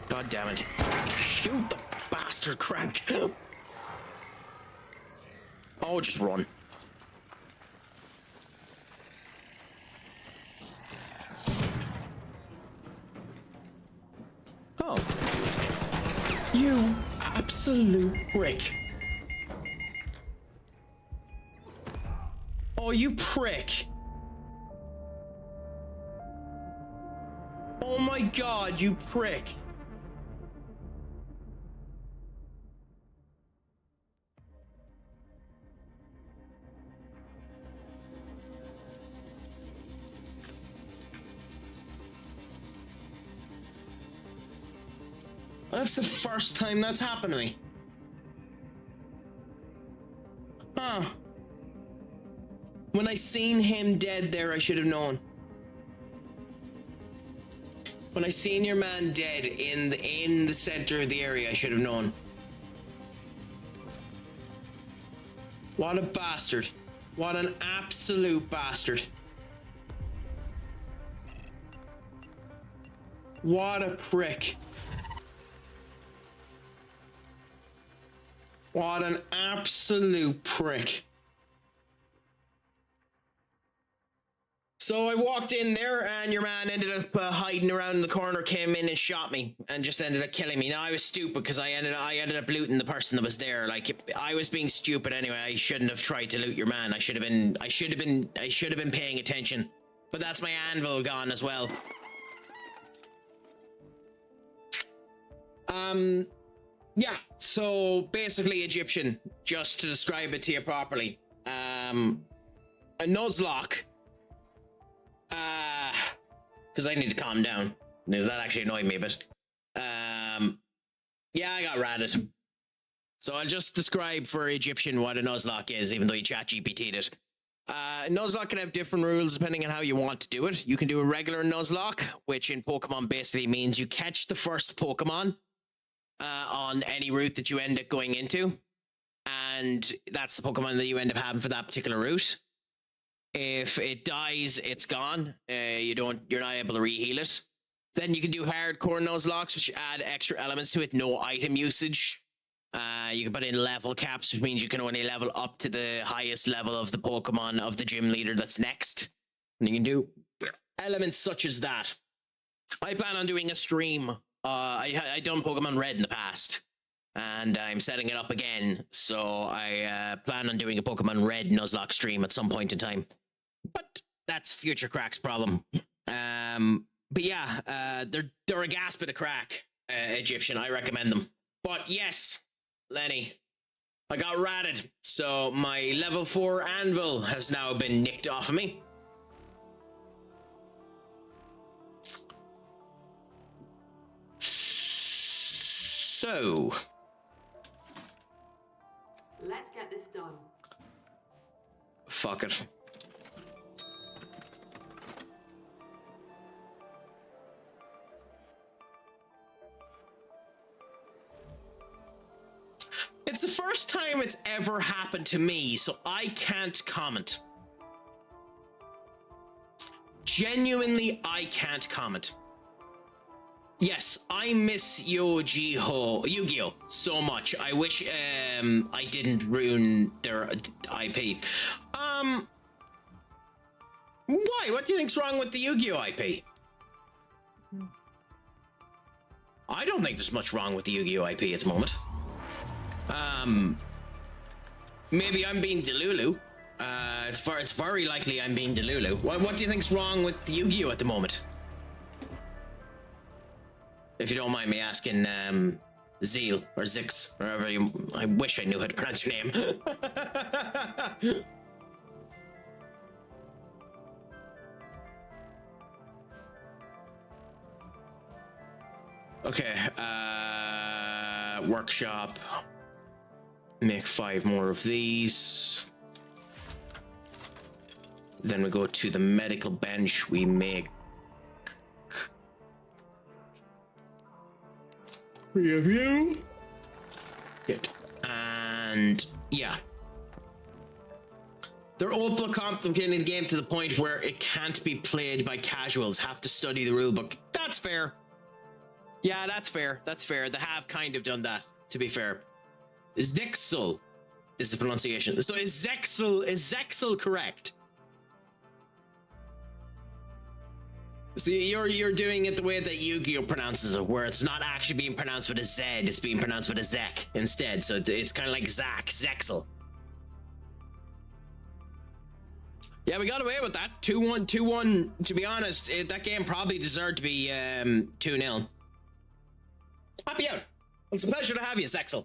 God damn it. Shoot the bastard, Craic. Oh, just run. Oh. You absolute prick. Oh, you prick. Oh my God, you prick. That's the first time that's happened to me. Huh. When I seen him dead there, I should have known. When I seen your man dead in the center of the area, I should have known. What a bastard. What an absolute bastard. What a prick. What an absolute prick. So I walked in there and your man ended up hiding around in the corner, came in and shot me and just ended up killing me. Now I was stupid because I ended up looting the person that was there. Like I was being stupid anyway. I shouldn't have tried to loot your man. I should have been paying attention. But that's my anvil gone as well. Yeah, so basically Egyptian, just to describe it to you properly. A Nuzlocke. Because I need to calm down. That actually annoyed me a bit. Yeah, I got ratted. So I'll just describe for Egyptian what a Nuzlocke is, even though you chat GPT'd it. Nuzlocke can have different rules depending on how you want to do it. You can do a regular Nuzlocke, which in Pokemon basically means you catch the first Pokemon on any route that you end up going into. And that's the Pokemon that you end up having for that particular route. If it dies, it's gone. You're not able to reheal it. Then you can do hardcore Nuzlocks, which add extra elements to it. No item usage. You can put in level caps, which means you can only level up to the highest level of the Pokemon of the gym leader that's next. And you can do elements such as that. I plan on doing a stream. I done Pokemon Red in the past, and I'm setting it up again. So I plan on doing a Pokemon Red Nuzlocke stream at some point in time. But that's future Craic's problem. But yeah, they're a gas bit of crack, Egyptian. I recommend them. But yes, Lenny, I got ratted. So my level 4 anvil has now been nicked off of me. So Let's get this done. fuck it. It's the first time it's ever happened to me, so I can't comment. Genuinely, I can't comment. Yes, I miss Yu-Gi-Oh so much. I wish I didn't ruin their IP. Why? What do you think's wrong with the Yu-Gi-Oh IP? I don't think there's much wrong with the Yu-Gi-Oh IP at the moment. Maybe I'm being Delulu. It's very likely I'm being Delulu. What do you think's wrong with the Yu-Gi-Oh at the moment? If you don't mind me asking, Zeal or Zix, or however you. I wish I knew how to pronounce your name. Okay. Workshop. Make 5 more of these. Then we go to the medical bench. We make 3 of you. Good. And yeah. They're ultra complicated game to the point where it can't be played by casuals. Have to study the rulebook. That's fair. Yeah, that's fair. That's fair. They have kind of done that, to be fair. Zexel is the pronunciation. So is Zexel correct? So you're doing it the way that Yu-Gi-Oh pronounces it, where it's not actually being pronounced with a Z, it's being pronounced with a Zek instead. So it's kind of like Zexel. Yeah, we got away with that. 2-1, 2-1. To be honest, that game probably deserved to be 2-0. Happy out. It's a pleasure to have you, Zexel.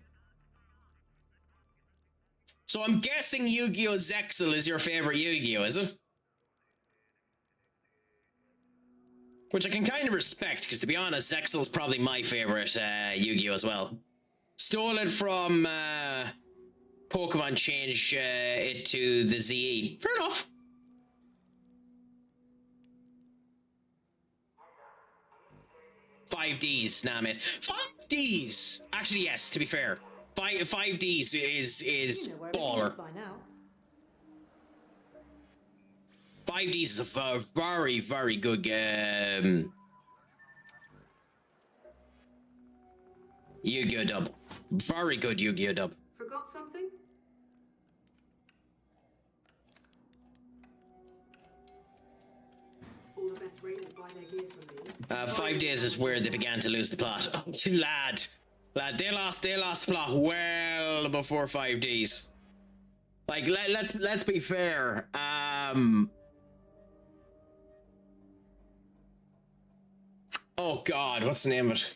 So I'm guessing Yu-Gi-Oh! Zexel is your favorite Yu-Gi-Oh!, is it? Which I can kind of respect, because to be honest, Zexel's probably my favorite Yu-Gi-Oh! As well. Stole it from Pokemon, changed it to the ZE. Fair enough. Five Ds, nah, mate. 5Ds! Actually, yes, to be fair. 5Ds is baller. 5Ds is a very, very good Yu-Gi-Oh! Dub. Very good Yu-Gi-Oh! Dub. Forgot something? All the best raiders buy their gear from me. 5 days is where they began to lose the plot. Oh, lad, they lost the plot well before 5Ds. Like, let's be fair. Oh God, what's the name of it?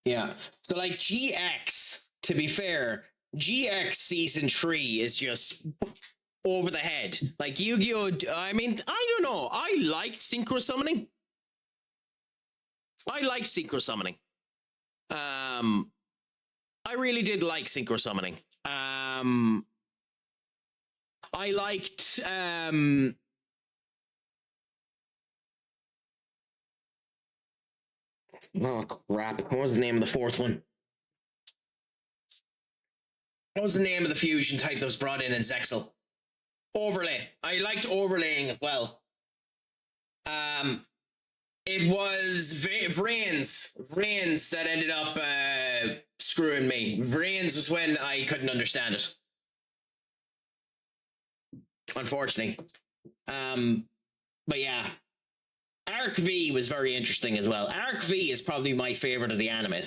Yeah. So like GX, to be fair, GX season 3 is just over the head. Like Yu-Gi-Oh! I mean, I don't know. I liked synchro summoning. I liked synchro summoning. I really did like synchro summoning. I liked oh crap. What was the name of the fourth one? What was the name of the fusion type that was brought in Zexal? Overlay. I liked overlaying as well. It was Vrains that ended up screwing me. Vrains was when I couldn't understand it. Unfortunately. But yeah. Arc V was very interesting as well. Arc V is probably my favorite of the anime.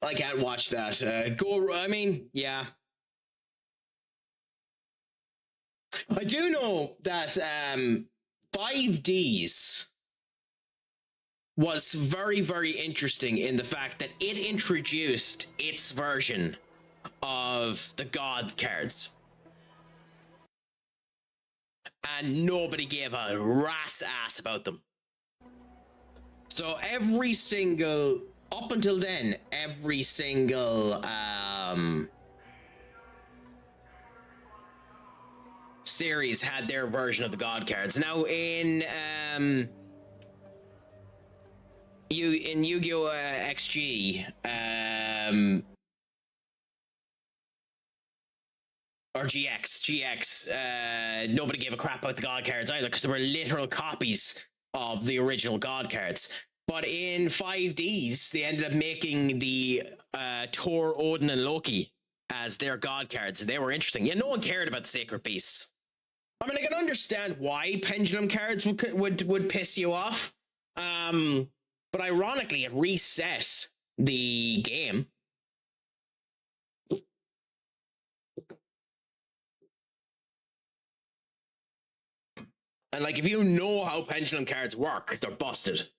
I can't watch that. I mean, yeah. I do know that 5Ds was very, very interesting in the fact that it introduced its version of the God cards. And nobody gave a rat's ass about them. So every single, up until then, every single series had their version of the God cards. Now in Yu-Gi-Oh! XG, or GX, nobody gave a crap about the God cards either because they were literal copies of the original God cards. But in 5Ds, they ended up making the Thor, Odin, and Loki as their God cards. They were interesting. Yeah, no one cared about the Sacred Beasts. I mean, I can understand why pendulum cards would piss you off. But ironically, it reset the game. And like, if you know how pendulum cards work, they're busted.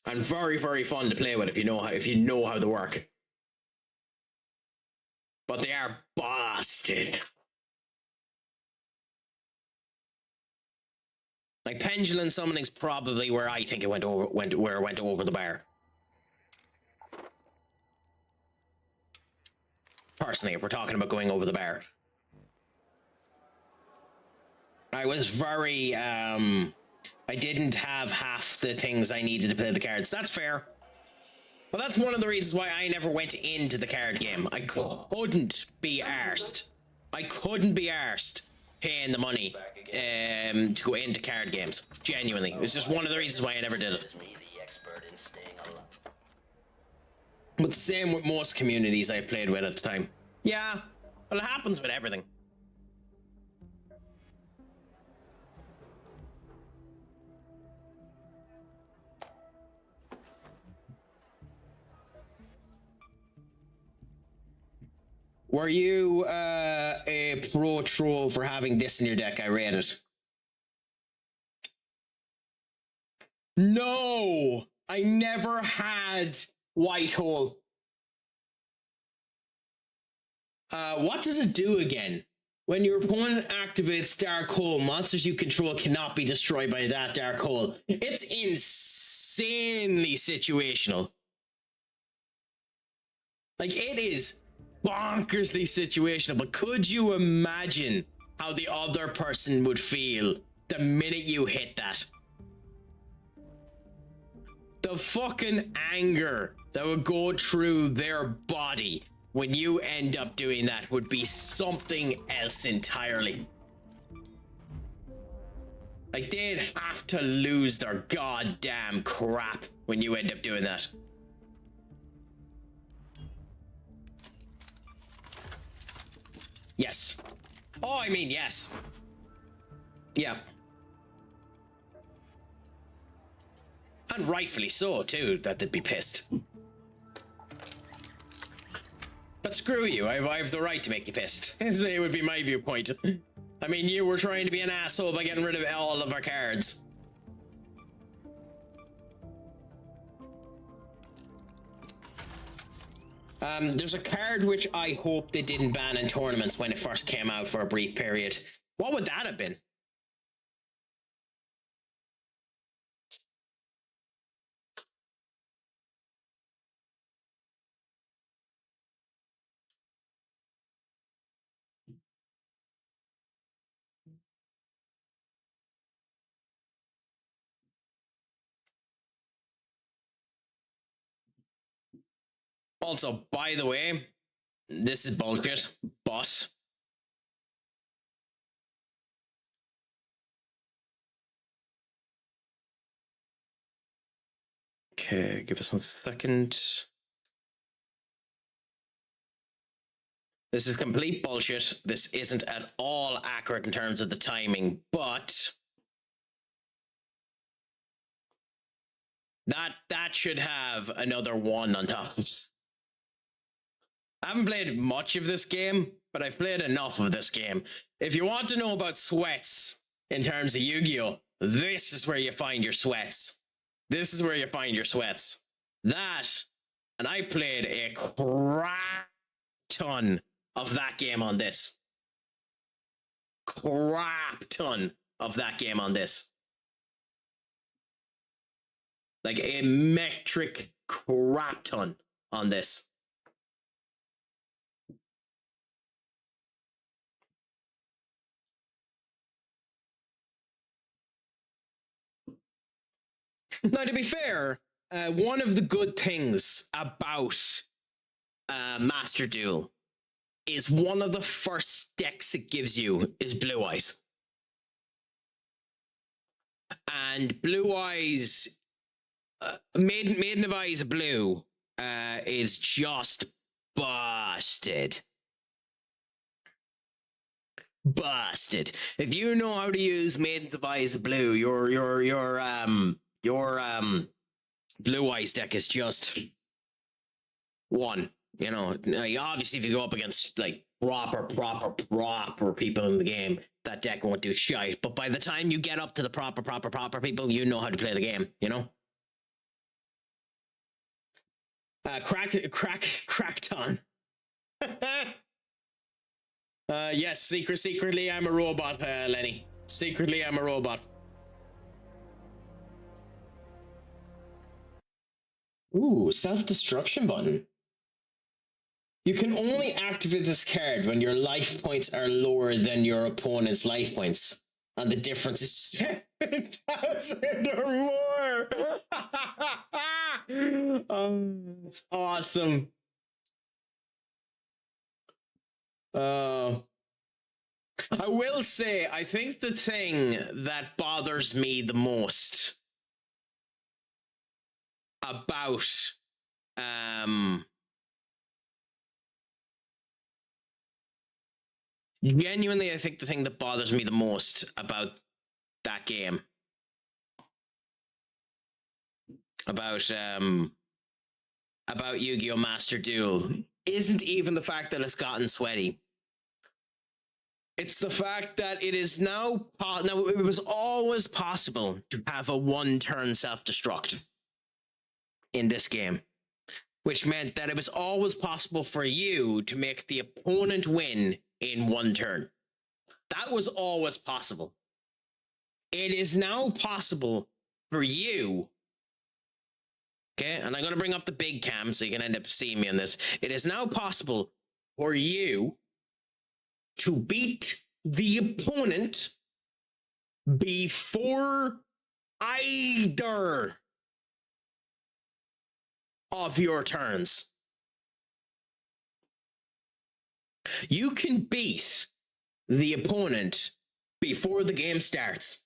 And very, very fun to play with if you know how they work. But they are busted. Like pendulum summoning's probably where I think it went over the bar. Personally, if we're talking about going over the bar. I was very I didn't have half the things I needed to play the cards. That's fair. But that's one of the reasons why I never went into the card game. I couldn't be arsed. I couldn't be arsed paying the money to go into card games. Genuinely. It was just one of the reasons why I never did it. But the same with most communities I played with at the time. Yeah, well, it happens with everything. Were you a pro troll for having this in your deck? I read it. No, I never had White Hole. What does it do again? When your opponent activates Dark Hole, monsters you control cannot be destroyed by that Dark Hole. It's insanely situational. Like, it is bonkersly situational, but could you imagine how the other person would feel the minute you hit that? The fucking anger that would go through their body when you end up doing that would be something else entirely. Like, they'd have to lose their goddamn crap when you end up doing that. Yes. Oh, I mean, yes. Yeah. And rightfully so, too, that they'd be pissed. But screw you, I have the right to make you pissed. It would be my viewpoint. I mean, you were trying to be an asshole by getting rid of all of our cards. There's a card which I hope they didn't ban in tournaments when it first came out for a brief period. What would that have been? Also, by the way, this is bullshit, but okay, give us 1 second. This is complete bullshit. This isn't at all accurate in terms of the timing, but that should have another 1 on top of it. I haven't played much of this game, but I've played enough of this game. If you want to know about sweats in terms of Yu-Gi-Oh, this is where you find your sweats. This is where you find your sweats. That, and I played a crap ton of that game on this. Crap ton of that game on this. Like a metric crap ton on this. Now, to be fair, one of the good things about Master Duel is one of the first decks it gives you is Blue Eyes. And Blue Eyes, Maiden of Eyes Blue, is just busted. Busted. If you know how to use Maidens of Eyes Blue, your Blue Eyes deck is just one. You know, obviously if you go up against like proper people in the game, that deck won't do shite. But by the time you get up to the proper people, you know how to play the game, you know? Crackton. Yes, secretly I'm a robot, Lenny. Secretly I'm a robot. Ooh, self-destruction button. You can only activate this card when your life points are lower than your opponent's life points. And the difference is 7,000 or more. Oh, it's awesome. I will say, I think the thing that bothers me the most about genuinely, I think the thing that bothers me the most about that game, about Yu-Gi-Oh! Master Duel, isn't even the fact that it's gotten sweaty. It's the fact that it is now it was always possible to have a 1-turn self-destruct in this game, which meant that it was always possible for you to make the opponent win in 1 turn. That was always possible. It is now possible for you, okay, and I'm going to bring up the big cam so you can end up seeing me on this. It is now possible for you to beat the opponent before either of your turns. You can beat the opponent before the game starts.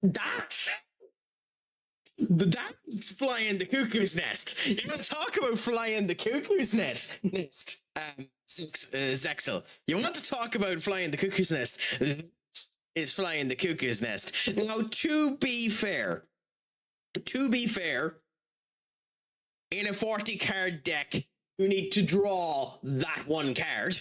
That's flying the cuckoo's nest. You want to talk about flying the cuckoo's nest? Zexel. You want to talk about flying the cuckoo's nest? Is flying the cuckoo's nest. Now, to be fair, in a 40 card deck, you need to draw that one card.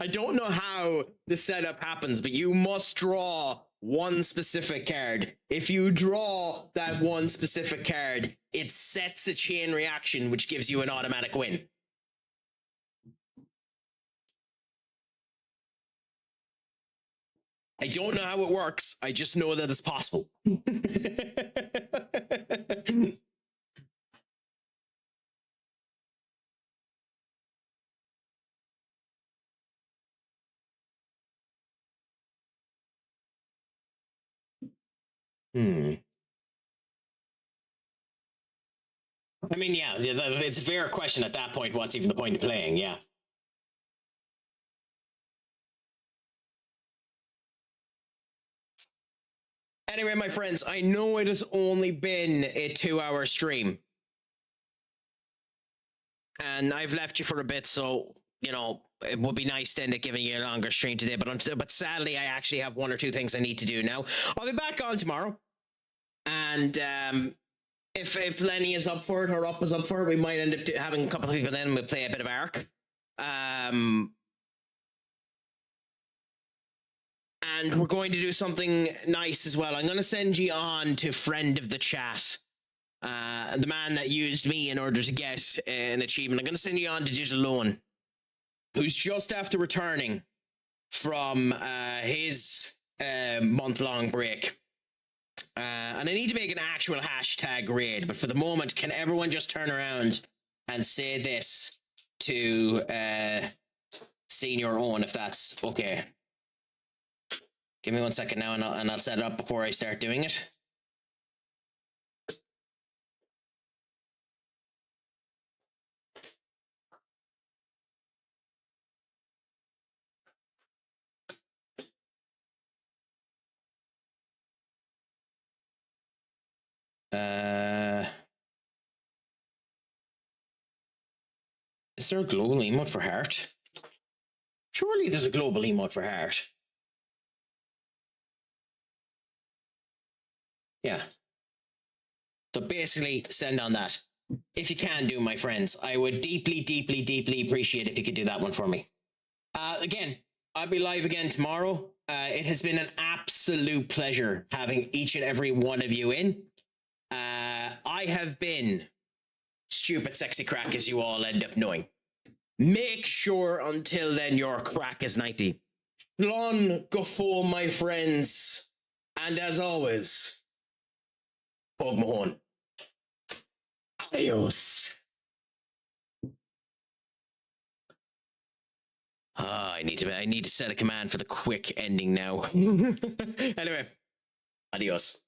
I don't know how the setup happens, but you must draw one specific card. If you draw that one specific card, it sets a chain reaction, which gives you an automatic win. I don't know how it works. I just know that it's possible. I mean, yeah, it's a fair question at that point. What's even the point of playing? Yeah. Anyway, my friends, I know it has only been a 2-hour stream. And I've left you for a bit, so, you know, it would be nice to end up giving you a longer stream today. But sadly, I actually have 1 or 2 things I need to do now. I'll be back on tomorrow. And if Lenny is up for it, or Up is up for it, we might end up having a couple of people then, and we'll play a bit of Ark. And we're going to do something nice as well. I'm going to send you on to friend of the chat. The man that used me in order to get an achievement. I'm going to send you on to Digital Loan, who's just after returning from his month-long break. And I need to make an actual hashtag raid, but for the moment, can everyone just turn around and say this to Senior Owen, if that's okay? Give me 1 second now, and I'll set it up before I start doing it. Is there a global emote for heart? Surely there's a global emote for heart. Yeah. So basically, send on that. If you can do, my friends, I would deeply, deeply, deeply appreciate if you could do that one for me. Again, I'll be live again tomorrow. It has been an absolute pleasure having each and every one of you in. I have been stupid sexy Craic, as you all end up knowing. Make sure until then your Craic is 90. Lon Gofo, my friends. And as always, Pog Mahone. Adios. I need to set a command for the quick ending now. Anyway, adios.